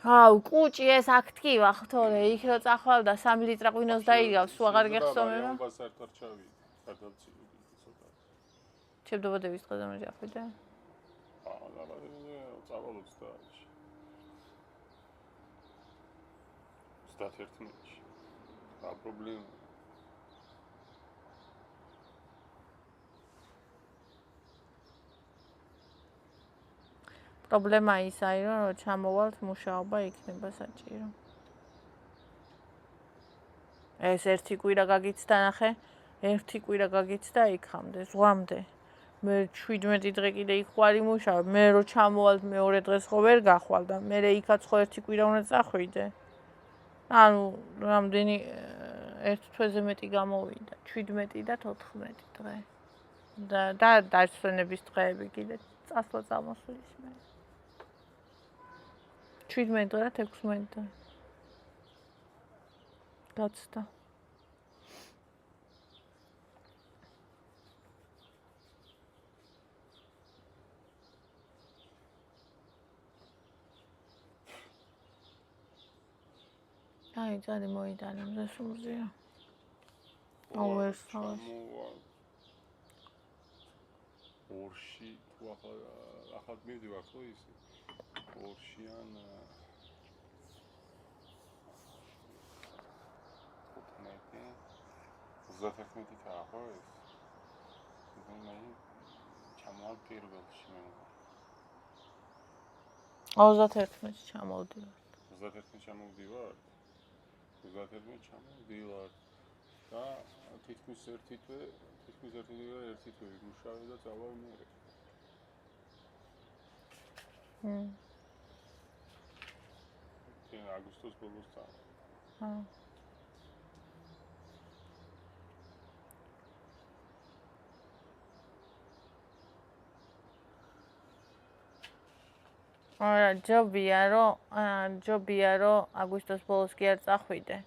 აუ, კუჭი ეს აქ tkივა ხთორე, იქ რო წახვალ და 3 ლიტრა ღვინოს დაიგავს, სულ აღარ გეხსოვნება? ამ ბასარტარ ჩავიდე. სადაც ცოტა. ჩემდობოდების დღეზე მე ჯახვიდე? წავალ 20-ში. 31-ში. რა პრობლემა? პრობლემა ის არის, რომ ჩამოვალთ მუშაობა იქნება საჭირო. ეს ერთი კვირა გაგიცდა ნახე, ერთი კვირა გაგიცდა იქამდე, ზღვამდე. მე 17 დღე კიდე იქ ვარ იმუშავებ, მე რო ჩამოვალთ მეორე დღეს ხო ვერ გახვალ და მე იქაც ხო ერთი კვირა უნდა წახვიდე. ანუ რამდენი ერთ თვეზე მეტი გამოვიდა, 17 და 14 დღე. და დასვენების დღეები კიდე წასვლა წამოსვლის მე. 17 დღე და 16 დღე. გაცდა. აი, წადი მოიტანა მზესუმზია. აუ ეს ორში თუ ახალ მივდივარ ხო ის ორშიან 31-ით ხო ეს მე ჩამოვალ პირველში მე 31-ში ჩამოვდივარ. 31-ში ჩამოვდივარ. 31-ში ჩამოვდივარ და თითქმის ერთი თვე ვიმუშავე და წავალ მეორე. აგვისტოს ბოლოს წავალ. არა, ჯობია რომ აგვისტოს ბოლოს კი არ წახვიდე.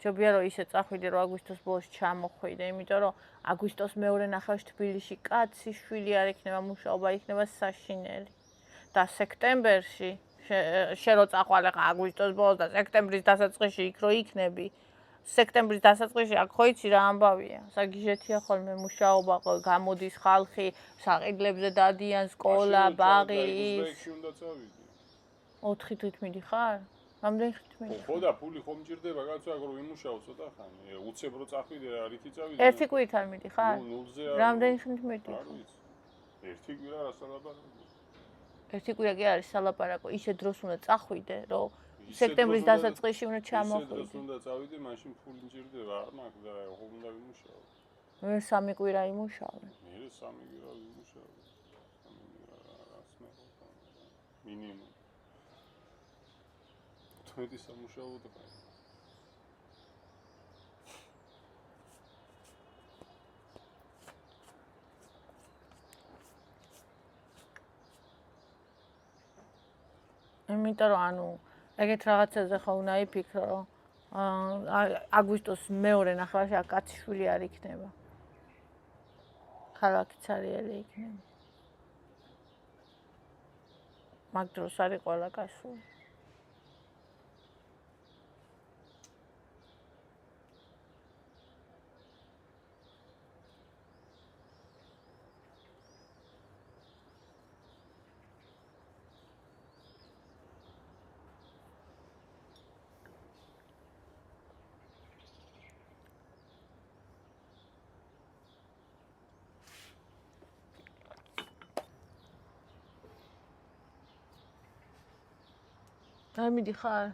ჯობია რომ ისე წახვიდე, რომ აგვისტოს ბოლოს ჩამოხვიდე, იმიტომ რომ აგვისტოს მეორე ნახევარში თბილისში კაცი შვილი არ იქნება, მუშაობა იქნება საშინელი. და სექტემბერში შენ რო წახვალ ახლა აგვისტოს ბოლოს და სექტემბრის დასაწყისში იქ რო იქნები, სექტემბრის დასაწყისში აქ ხო იცი რა ამბავია? საგიჟეთია ხოლმე მუშაობა, გამოდის ხალხი, საყიდლებზე დადიან, სკოლა, ბაღი ის. 4 დღით მიდიხარ? რამდენი დღით მიდიხარ? ხო და ფული ხომ მჭირდება კაცო, აგ რო ვიმუშაო ცოტა ხანი. უცებ რო წახვიდე, არითი წავიდე. ერთი კვირით არ მიდიხარ? ნულზე რამდენი ხნით მიდიხარ? ერთი კვირა რა სალაპარაკო? ერთი კვირა კი არის სალაპარაკო, ისე დროს უნდა წახვიდე, რომ სექტემბრის დასაწყისში უნდა ჩამოხვიდე. ისე დროს უნდა წავიდე, მაშინ ფული მჭირდება, არ მაქვს და ხომ უნდა ვიმუშაო. მე 3 კვირა იმუშავე. მე 3 კვირა ვიმუშავე. 3 კვირა რას მე ხო? მინიმუმ. თვედი სამუშაო და ხარ. იმიტომ რომ ანუ ეგეთ რაღაცაზე ხო უნდა იფიქრო, რომ აგვისტოს მეორე ნახევარში აქ კაცი შვილი არ იქნება. ქალაქი ცარიელი იქნება. მაგ დროს არის ყველა კაცი. არ მიდიხარ?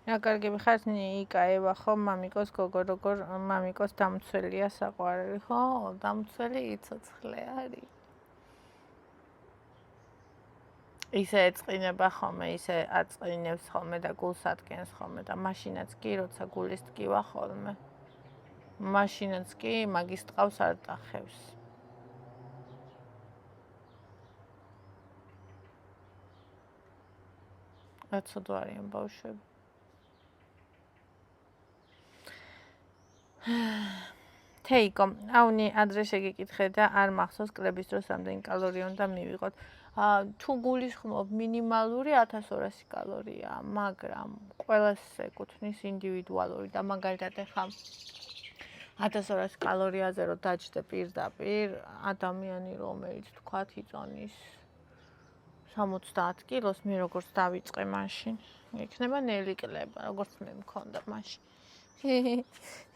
რა კარგი ხარ ნიკა ევა ხო მამიკოს გოგო როგორ მამიკოს დამცველია საყვარელი ხო დამცველი იცოცხლე არის ისე ეწყინება ხოლმე ისე აწყინებს ხოლმე და გულს ადგენს ხოლმე და მაშინაც კი როცა გულის ტკივა ხოლმე მაშინაც კი მაგის ტყავს არ დახევს რაცოდო არიან ბავშვები თეიკო, აუნი ადრე შეგიკითხე და არ მახსოვს კლების დროს რამდენი კალორია უნდა მივიღოთ. თუ გულისხმობ მინიმალური 1200 კალორიაა, მაგრამ ყველას ეკუთვნის ინდივიდუალური და მაგალითად ახლა 1200 კალორიაზე რომ დაჯდე პირდაპირ ადამიანი რომელიც თქვათ იწონის 70 კილოს მე როგორც დავიწყე მაშინ იქნება ნელი კლება როგორც მე მქონდა მაშინ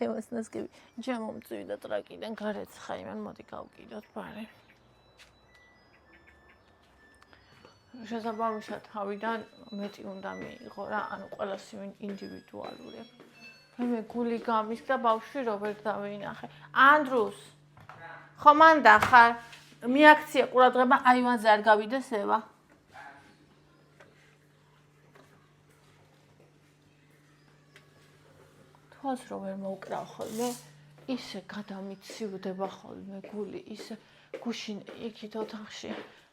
ემოსნასკები ჯამომწვიდა ტრაკიდან გარეცხა იმან მოდი გავკიდოთ ბარე შესაბამისად თავიდან მეტი უნდა მიიღო რა ანუ ყველას ინდივიდუალური მე გული გამისკდა ბავშვი რო ვერ დავინახე ანდრუს ხო მანდა ხარ მიაქცია ყურადღება აივანზე არ გავიდეს ევა თვალს რო ვერ მოვკრავ ხოლმე ისე გადამიცივდება ხოლმე გული ისე გუშინ იქით ოთახში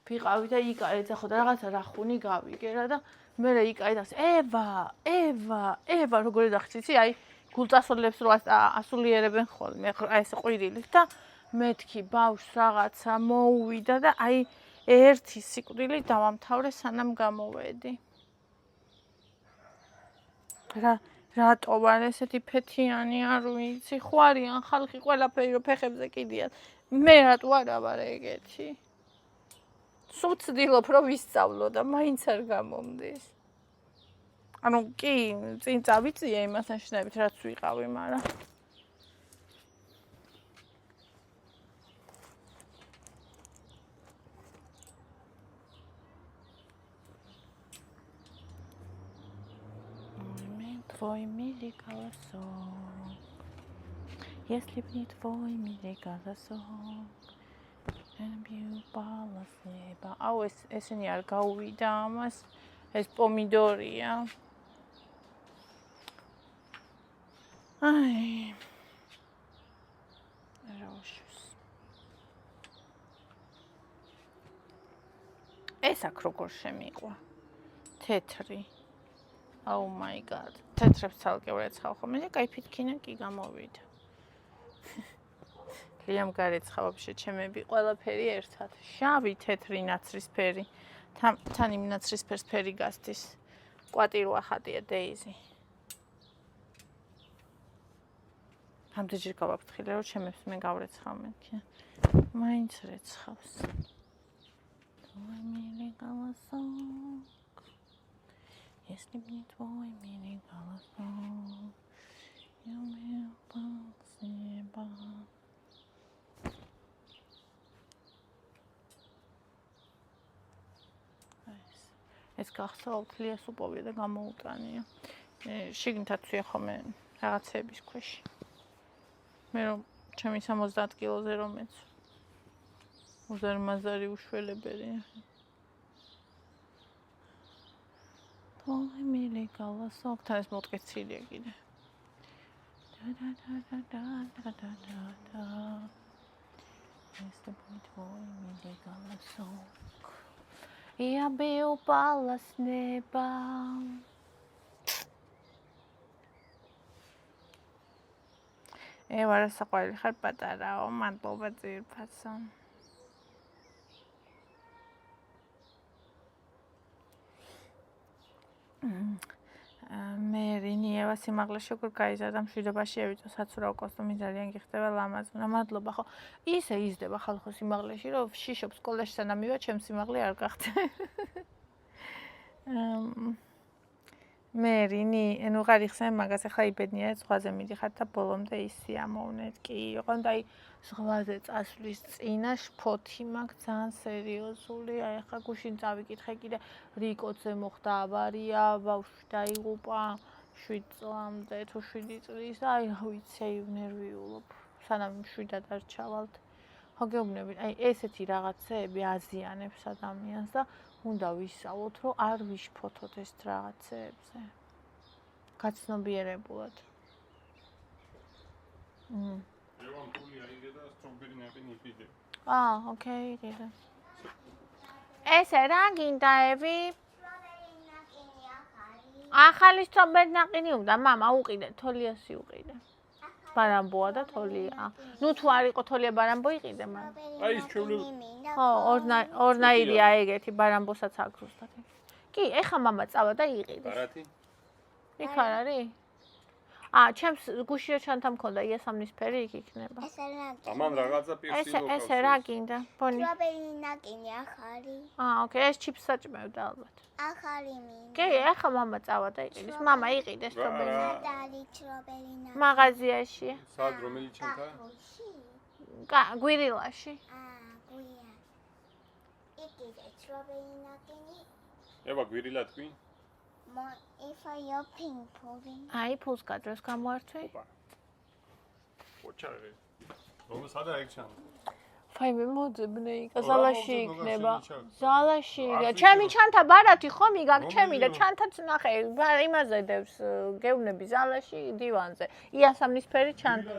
ვიყავი და იკარეთ ახლა რაღაცა რახუნი გავიგე რა და მე იკარეთ ევა როგორი დახციცი აი გულწასულებს რო ასულიერებენ ხოლმე აი ეს ყვირილით და მეთქი ბავშვს რაღაცა მოუვიდა და აი ერთი სიკვდილი დავამთავრე სანამ გამოვედი რატო ვარ ესეთი ფეთიანი არ ვიცი ხვარიან ხალხი ყველაფერი რო ფეხებზე კიდიან მე რატო არა ვარ ეგეთი სულ ვცდილობ რომ ვისწავლო და მაინც არ გამომდის ანუ კი წინ წავიწია იმას აშნებით რაც ვიყავი მაგრამ Твой милый голосок, если б не твой милый голосок, я упала с неба. აუ ესენი არ გაუვიდა ამას, ეს პომიდორია. აი. როშს. ეს აქ როგორ შემიყვა? თეთრი. Oh my god. თეთრებს ცალკე ვეცხავ ხოლმე და кайფით ქინა კი გამოვიდა. კლიამ გარეცხა вообще ჩემები ყველაფერი ერთად. შავი, თეთრი, ნაცრისფერი. თან იმ ნაცრისფერს ფერი გასდის. კვატირვა ხატია დეიზი. ამდენჯერ გავაფრთხილე რომ ჩემებს მე გავრეცხავ მეთქი. მაინც რეცხავს. Твой милый голосок. Если б не твой милый голосок, я бы упал с неба. ეს გახსოვთ ლიას უპოვია და გამოუტანია. შიგნითაც ვია ხოლმე რაღაცების ქვეშ. მე რომ ჩემი 70 კილოზე რომ მეც უზარმაზარი უშველებელია. Твой милый голосок, თან ეს მოტკეცილია კიდე. Да-да-да-да-да-да-да-да. Если бы твой милый голосок, я бы упала с неба. ვარ საყვარელი ხარ პატარაო, მადლობა ძირფასო. მე რინიევა სიმაღლეში როგორ გაიზარდა მშვიდობაში ევიწო საცურაო კოსტუმი ძალიან გიხდება ლამაზუნა მადლობა ხო ისე იზრდება ხალხო სიმაღლეში რომ შიშობ სკოლაში სანამ მივა ჩემ სიმაღლე არ გახდა მე რინი ნუ გარიხსენ მაგას ახლა იბედნია ზღვაზე მიდიხარ და ბოლომდე ისი ამოვნეთ კი იყო და აი ზღვაზე წასვლის წინა შფოთი მაქვს ძალიან სერიოზული აი ახლა გუშინ წავიკითხე კიდე რიკოძე მოხდა ავარია ბავშვი დაიღუპა 7 წლამდე თუ 7 წლის და აი რა ვიცი აი ნერვიულობ სანამ შვიდად არ ჩავალთ ხო გეუბნებით აი ესეთი რაღაცეები აზიანებს ადამიანს და უნდა ვისწავლოთ რომ არ ვიშფოთოთ ეს რაღაცეებზე გაცნობიერებულად ოკეი იდე ესე რა გინდა ევი ახალი სტრობერი ნაყინი უნდა მამა უყიდე თოლიასი უყიდე ბარამბოა და თოლია ნუ თუ არ იყო თოლია ბარამბო იყიდე მაგრამ აი ის ჩვეულებრივ ხო ორნაირია ეგეთი ბარამბოსაც აქვს ზუსტად კი ეხა მამა წავა და იყიდეს ბარათი იქ არ არის ჩემს გუშინ რა ჩანთა მქონდა იასამნისფერი იქ იქნება. ეს არ ნაკინი. ამან რაღაცა პირსი მოკავს. ესე რა გინდა? ბონი. სტრობერი ნაკინი ახალი. ოკეი, ეს ჩიპს საჭმევდა ალბათ. ახალი მინდა. კი, ახლა მამა წავა და იყიდეს. მამა იყიდეს სტრობერი. დალი სტრობერი ნაკინი. მაღაზიაში. სად რომელი ჩანთა? გვირილაში. გვია. იყიდე სტრობერი ნაკინი. ება გვირილა თქვი? If I open pulling. აი, ფულს გადროს გამოართვი. ოჩარე. რომ სადა ეგ ჩანდა? ფაიმე მოძებნე იქა, რა ზალაში მოძებნე, იქნება. შენი ზალაში. არ ჩემი ვიცი, ჩანთა ბარათი ხომ იგაკ ჩემი და რომელი? ჩანთაც ნახე, იმაზე დევს გევნები ზალაში დივანზე. იასამნისფერი ჩანთა.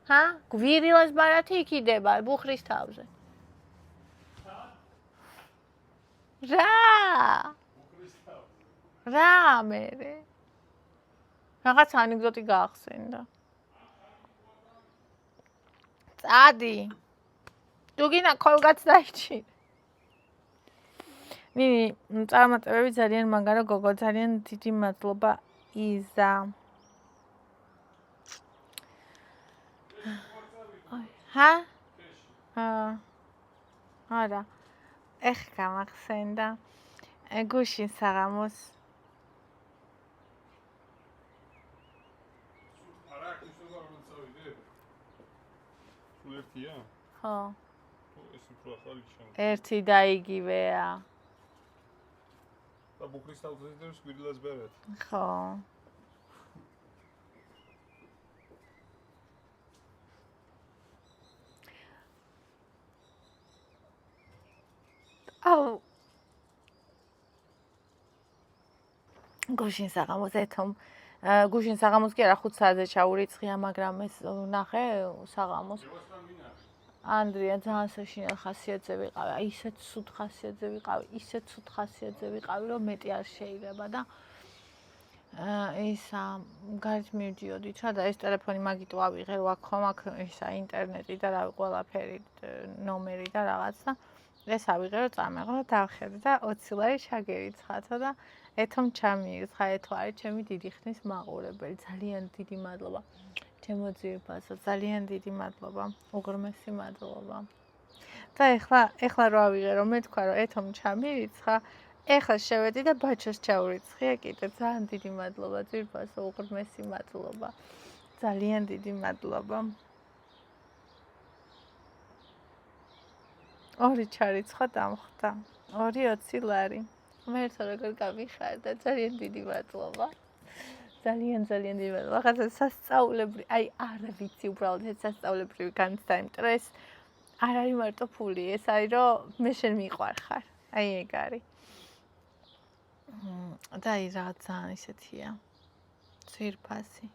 ჰა? გვირილას ბარათი იქიდება ბუხრის თავზე. რა? რა მერე? რაღაც ანეკდოტი გაახსენდა. წადი. თუ გინდა კოლგაც დაიჭირე. ნინი, წარმატებები ძალიან მაგარო გოგო, ძალიან დიდი მადლობა იზა. ჰა? არა. ეხ გამახსენდა. გუშინ საღამოს არა, ისე რომ წავიდე. სულ ერთია? ხო. ეს უფრო ახალი ჩანდა. ერთი და იგივეა. და ბუქრის თავზე დევს გვირილას ბერად. ხო. აუ. გუშინ საღამოს ეთომ გუშინ საღამოს კი არა 5 საათზე ჩაურიცხია, მაგრამ ეს ნახე საღამოს. ანდრია ძალიან საშინელ ხასიათზე ვიყავი, აი ისეთ ცუდ ხასიათზე ვიყავი, ისეთ ცუდ ხასიათზე ვიყავი, რომ მეტი არ შეიძლება და ისა გარეთ მივდიოდით რა და ეს ტელეფონი მაგიტო ავიღე, რომ აქ ხომ აქ ისა ინტერნეტი და რავი ყველაფერი ნომერი და რაღაც და ეს ავიღე რომ წამეღო და დავხედე და 20 ლარი ჩაგერიცხათო და ეთომ ჩამირცხა, ეთო არის ჩემი დიდი ხნის მაყურებელი, ძალიან დიდი მადლობა. ჩემო ძირფასო, ძალიან დიდი მადლობა, უღრმესი მადლობა. და ეხლა რო ავიღე რომ მე თქვა რომ ეთომ ჩამირიცხა, ეხლა შევედი და ბაჩოს ჩაურიცხია კიდე, ძალიან დიდი მადლობა ძირფასო, უღრმესი მადლობა. ძალიან დიდი მადლობა. ორი ჩარიცხა დამხვდა. 2.20 ლარი. მე ერთო როგორ გამიხარდა, ძალიან დიდი მადლობა. ძალიან დიდი მადლობა. ხაცა სასწაულებრივი, აი არ ვიცი უბრალოდ ეს სასწაულებრივი განცდა, იმიტომ რომ ეს არ არის მარტო ფული, ეს არის რომ მე შენ მიყვარხარ. აი ეგ არის. და აი რაღაც ძალიან ისეთია. ძვირფასი.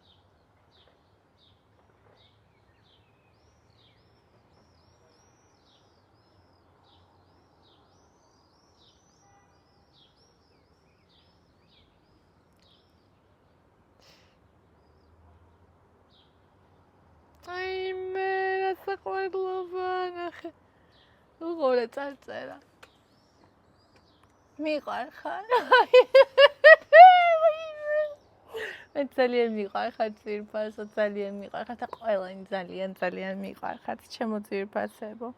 აი მე რა საყვარლობა ნახე. უყურე წარწერა. მიყვარხარ. მე ძალიან მიყვარხარ ძვირფასო, ძალიან მიყვარხარ და ყველანი ძალიან მიყვარხართ ჩემო ძვირფასებო.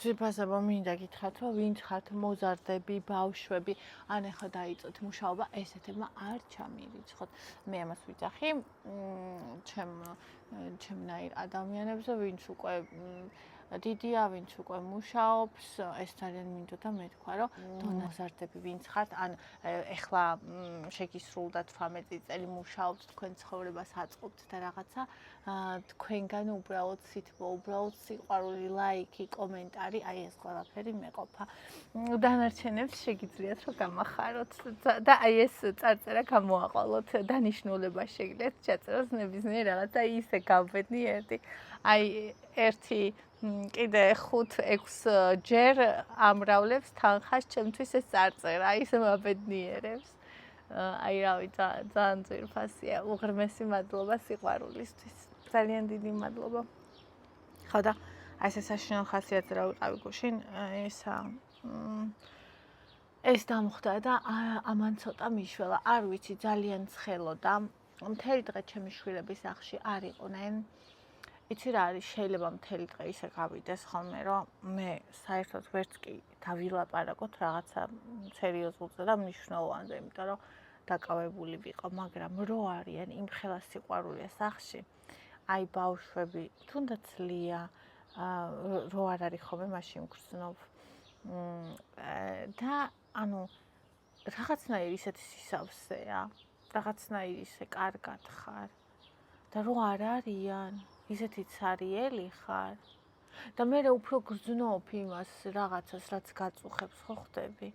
ძვირფასებო მინდა გითხრათ, რომ ვინც ხართ მოზარდები, ბავშვები, ან ეხლა დაიწყეთ მუშაობა, ესეთებმა არ ჩამირიცხოთ. მე ამას ვიძახი ჩემნაირ ადამიანებზე, ვინც უკვე დიდია, ვინც უკვე მუშაობს, ეს ძალიან მინდოდა მე თქვა, რომ მოზარდები ვინც ხართ, ან ეხლა შეგისრულდა 18 წელი მუშაობთ, თქვენ ცხოვრებას აწყობთ და რაღაცა თქვენგან უბრალოდ სითბო, უბრალოდ სიყვარული, ლაიქი, კომენტარი, აი ეს ყველაფერი მეყოფა. დანარჩენებს შეგიძლიათ რომ გამახაროთ და აი ეს წარწერა გამოაყოლოთ, დანიშნულება შეგიძლიათ ჩაწეროს ნებისმიერ რაღაცა ისე გავბედნიერდი. აი ერთი კიდე 5-6 ჯერ ამრავლებს თანხას ჩემთვის ეს წარწერა, ისე მაბედნიერებს. აი რავი, ძალიან ძვირფასია. უღრმესი მადლობა სიყვარულისთვის. ძალიან დიდი მადლობა. ხო და აი ეს საშინელ ხასიათზე რა ვიყავი გუშინ, ეს დამხვდა და ამან ცოტა მიშველა. არ ვიცი, ძალიან ცხელოდა. მთელი დღე ჩემი შვილების სახლში არ იყვნენ. იცი რა არის, შეიძლება მთელი დღე ისე გავიდეს ხოლმე, რომ მე საერთოდ ვერც კი დავილაპარაკოთ რაღაცა სერიოზულზე და მნიშვნელოვანზე, იმიტომ რომ დაკავებული ვიყო, მაგრამ რო არიან იმხელა სიყვარულია სახლში, აი ბავშვები, თუნდაც ლია, რო არ არის ხოლმე მაშინ გრძნობ. და ანუ რაღაცნაირი ისეთი სისავსეა, რაღაცნაირი ისე კარგად ხარ. და რო არ არიან, ისეთი ცარიელი ხარ. და მე უფრო გრძნობ იმას რაღაცას, რაც გაწუხებს, ხო ხდები?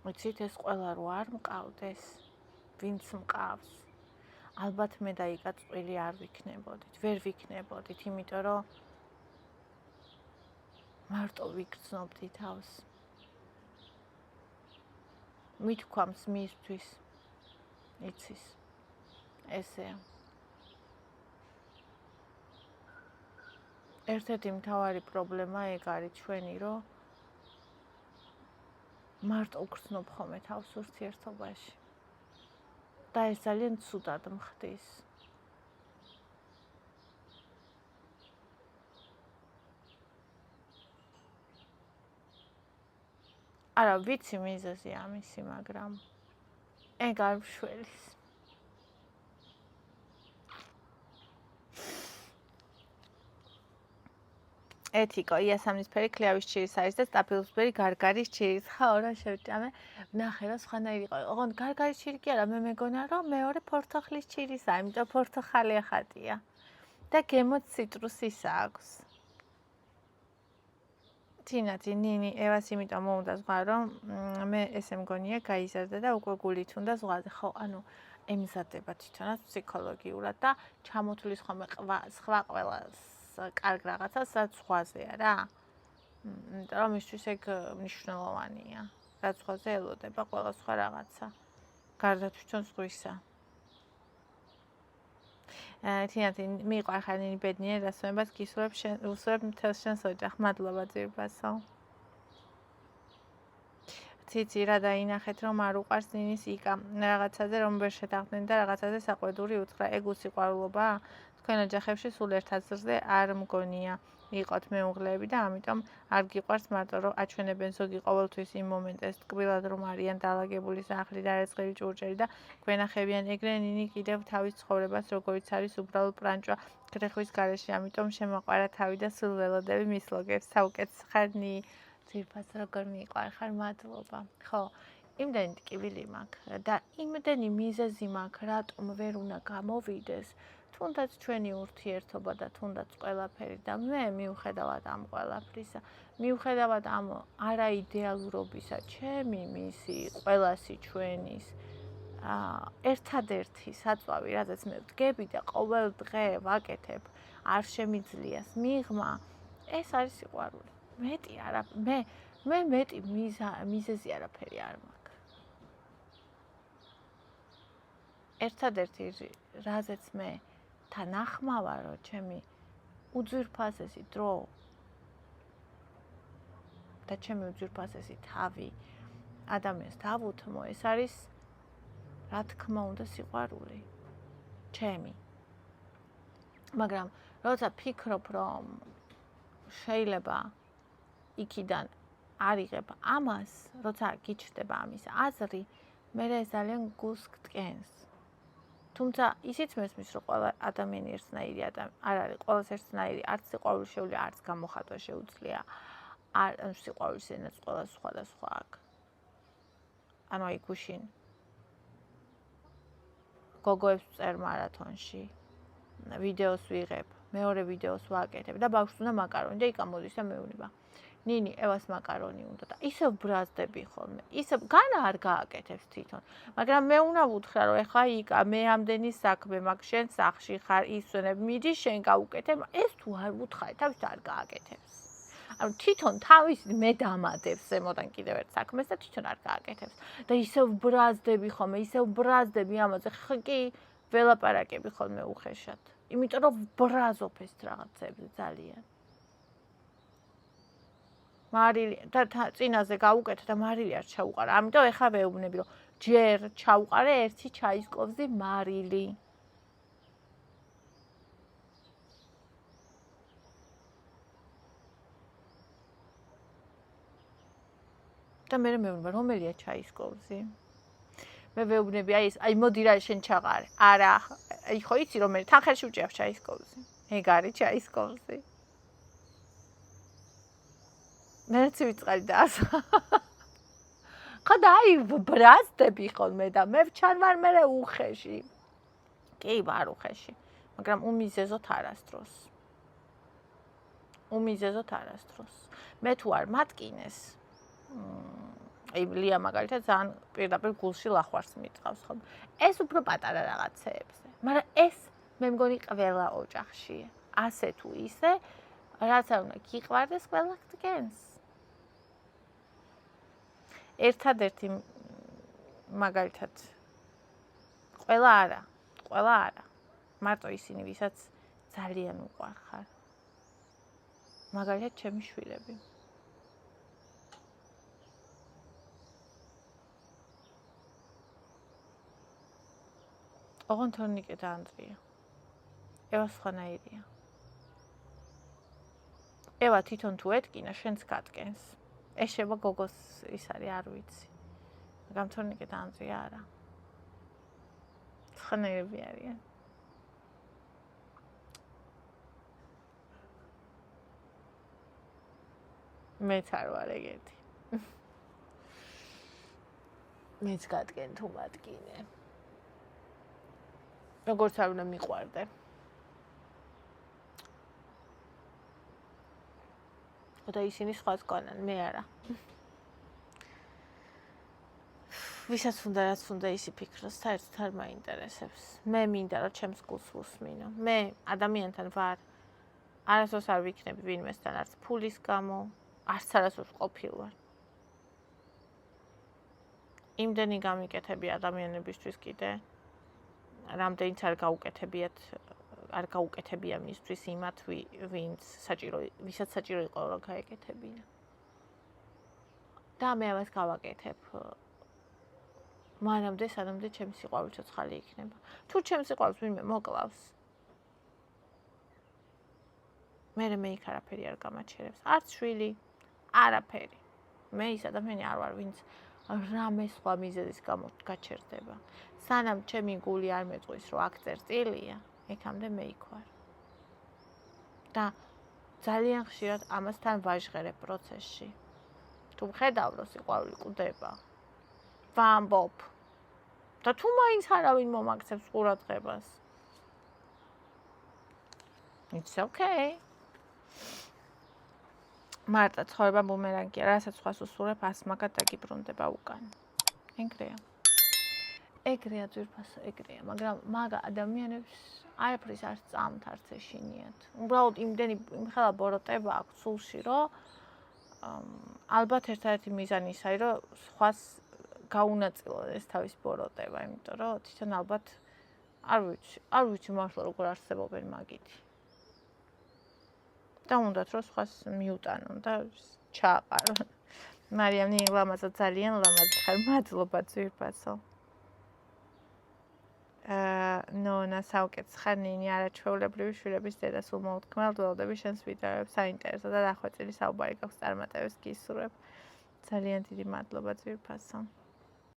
ვიცით, ეს ყველა რო არ მყავდეს, ვინც მყავს, ალბათ მე და იკა წყვილი არ ვიქნებოდით, ვერ ვიქნებოდით, იმიტომ რომ მარტო ვიგრძნობდი თავს. მithქვამს მისთვის, იცის, ესეა. ერთ-ერთი მთავარი პრობლემა ეგ არის ჩვენი, რომ მარტო გრძნობ ხოლმე თავს ურთიერთობაში. და ეს ძალიან ცუდად მხდის. არა, ვიცი მიზეზი ამისი, მაგრამ ეგ არ ვშველის. ეთიკო, იასამნისფერი ქლიავის ჭირის არის და სტაფილოსფერი გარგარის ჭირის. ხო, რა შევჭამე, ვნახე რა სხვანაირი იყო. ოღონდ გარგარის ჭირი კი არა, მე მეგონა რომ მეორე ფორთოხლის ჭირისაა, იმიტომ ფორთოხალი ახატია. და გემოც ციტრუსისა აქვს. თინათი, ნინი, ევას იმიტომ მოუნდა ზღვა, რომ მე ესე მგონია გაიზარდა და უკვე გულით უნდა ზღვაზე. ხო, ანუ ემზადება თვითონაც ფსიქოლოგიურად და ჩამოთulis ხოლმე სხვა ყველას კარგ რაღაცას, რაც ზღვაზეა რა. იმიტომ რომ მისთვის ეგ მნიშვნელოვანია. რაც ზღვაზე ელოდება ყველა სხვა რაღაცა. გარდა თვითონ ზღვისა. თინათი, მიყვარ ხარ ნინი ბედნიერი რასვენებას გისურვებ მთელს შენს ოჯახს. მადლობა ძირფასო. ციცი რა დაინახეთ რომ არ უყარს ნინის იკა რაღაცაზე რომ ვერ შეთანხმდნენ და რაღაცაზე საყვედური უთხრა. ეგ უსიყვარულობაა? თქვენ ოჯახებში სულ ერთ აზრზე არ მგონია იყოთ მეუღლეები და ამიტომ არ გიყვარს მარტო რომ აჩვენებენ ზოგი ყოველთვის იმ მომენტს ტკბილად რომ არიან დაალაგებული სახლი და არაცხელი ჭურჭელი და გვენახებიან ეგრე ნინი კიდევ თავის ცხოვრებას როგორიც არის უბრალოდ პრანჭვა გრეხვის გარეშე ამიტომ შემოყვარა თავი და სულ ველოდები მის ლოგებს საუკეთესო ხარ ნი ძირფას როგორ მიყვარ ხარ მადლობა ხო იმდენი ტკივილი მაქვს და იმდენი მიზეზი მაქვს რატომ ვერ უნდა გამოვიდეს თუნდაც ჩვენი ურთიერთობა და თუნდაც ყველაფერი და მე მიუხედავად ამ ყველაფრისა, მიუხედავად ამ არაიდეალურობისა, ჩემი მისი, ყველასი ჩვენის, ერთადერთი საწვავი, რადგან მე ვდგები და ყოველ დღე ვაკეთებ, არ შემიძლიას მიღმა, ეს არის სიყვარული. მეტი არა, მე მეტი მიზეზი არაფერი არ მაქვს. ერთადერთი რაზეც მე თანახმავა რომ ჩემი უძვირფასესი დრო და ჩემი უძვირფასესი თავი ადამიანს დავუთმო ეს არის რა თქმა უნდა სიყვარული ჩემი მაგრამ როცა ფიქრობ რომ შეიძლება იქიდან არიღებ ამას როცა გიჩნდება ამის აზრი მე ძალიან გულს გტკენს თუმცა ისიც მესმის რომ ყველა ადამიანი ერთნაირი არ არის ყველას ერთნაირი არც სიყვარული შეუძლია არც გამოხატვა შეუძლია ან სიყვარულის ენაც ყველა სხვადასხვა აქვს ანუ აი გუშინ გოგოებს წერ მარათონში ვიდეოს ვიღებ მეორე ვიდეოს ვაკეთებ და ბავშვს უნდა მაკარონი და იკა მოდის და მეუბნება ნინი ევას მაკარონი უნდა და ისევ ბრაზდები ხოლმე ისევ განა არ გააკეთებს თვითონ მაგრამ მე უნდა ვუთხრა რომ ეხა იკა მე ამდენი საქმე მაქვს შენ სახლში ხარ ისვენებ მიდი შენ გაუკეთებ ეს თუ არ ვუთხარი თავის არ გააკეთებს ანუ თვითონ თავის მე დამადებს ზემოდან კიდევ ერთ საქმეს და თვითონ არ გააკეთებს. და ისევ ბრაზდები ხოლმე, ისევ ბრაზდები ამაზე. ხო კი ველაპარაკები ხოლმე უხეშად. იმიტომ რომ ბრაზობ ეს რაღაცებზე ძალიან. მარილი და წინაზე გავუკეთე და მარილი არ ჩაუყარა. ამიტომ ეხლა ვეუბნები რომ ჯერ ჩაუყარე ერთი ჩაის კვებზე მარილი. და მე მეუბნება რომელია ჩაის კვებზე? მე ვეუბნები აი მოდი რა შენ ჩაყარე. არა, აი ხო იცი რომ მე თან ხელში ვჭიავ ჩაის კვებზე. ეგ არის ჩაის კვებზე. ნერცი ვიწყარი და ასა. ხო და აი ბრაზდები ხოლმე და მე ვჩანვარ მე უხეში. კი ვარ უხეში, მაგრამ უმიზეზოთ არასდროს. უმიზეზოთ არასდროს. მე თუ არ მატკინეს აი ლია მაგალითად ძალიან პირდაპირ გულში ლახვარს მიტყავს ხოლმე. ეს უფრო პატარა რაღაცეებზე. მაგრამ ეს მე მგონი ყველა ოჯახშია. ასე თუ ისე, რაც არ უნდა გიყვარდეს, ყველა გდგენს. ერთადერთი მაგალითად ყველა არა. მარტო ისინი, ვისაც ძალიან უყვარხარ. მაგალითად ჩემი შვილები. ოღონდ თორნიკე და ანდრია. ევა სხვანაირია. ევა თვითონ თუ ეთკინა, შენც გატკენს. ეშება გოგოს ის არის, არ ვიცი. მაგრამ თორნიკე და ანდრია არა. სხვანაირები არიან. მეც არ ვარ ეგეთი. მეც გატკენ თუ მატკინე. როგორც არ უნდა მიყვარდე. და ისინი სხვას გონან, მე არა. ვისაც უნდა რაც უნდა ისი ფიქროს, საერთოდ არ მაინტერესებს. მე მინდა რომ ჩემს გულს უსმინო. მე ადამიანთან ვარ. არასდროს არ ვიქნები ვინმესთან არც ფულის გამო, არც არასდროს ყოფილვარ. იმდენი გამიკეთები ადამიანებისთვის კიდე. რამდენიც არ გაუკეთებია მისთვის იმათ, ვისაც საჭირო იყო რომ გაეკეთებინა. და მე ამას გავაკეთებ. მანამდე სანამდე ჩემს სიყვარული ცოცხალი იქნება. თუ ჩემს სიყვარულს ვინმე მოკლავს, მე იქ არაფერი არ გამაჩერებს. არც შვილი, არაფერი. მე ის ადამიანი არ ვარ, ვინც რამე სხვა მიზეზის გამო გაჩერდება. სანამ ჩემი გული არ მეტყვის, რომ აქ წერტილია, ეკამდე მე იქ ვარ. და ძალიან ხშირად ამასთან ვაჟღერებ პროცესში. თუ ვხედავ, რომ სიყვარული კვდება, ვამბობ. და თუ მაინც არავინ მომაქცევს ყურადღებას. It's okay. მარტო ცხოვრება ბუმერანგია, რასაც სხვას უსურებ, ასმაგად დაგიბრუნდება უკან. ეგრეა ძვირფასო, ეგრეა, მაგრამ მაგა ადამიანებს არაფრის არ წამთ არც ეშინიათ. უბრალოდ იმდენი იმხელა ბოროტება აქვს სულში, რომ ალბათ ერთადერთი მიზანი ის არის, რომ სხვას გაუნაწილოს თავის ბოროტება, იმიტომ რომ თვითონ ალბათ არ ვიცი მართლა როგორ არსებობენ მაგითი. და უნდათ რომ სხვას მიუტანონ და ჩააყარონ. მარიამ ნიღლამაძე ძალიან ლამაზი ხარ, მადლობა ძვირფასო. ნონა საუკეთესო ხარ, ნინი არაჩვეულებრივი შვილების დედა, სულ მოუთქმელად ველოდები შენს ვიდეოებს, საინტერესო და დახვეწილი საუბარი გაქვს წარმატებებს გისურვებ. ძალიან დიდი მადლობა ძვირფასო.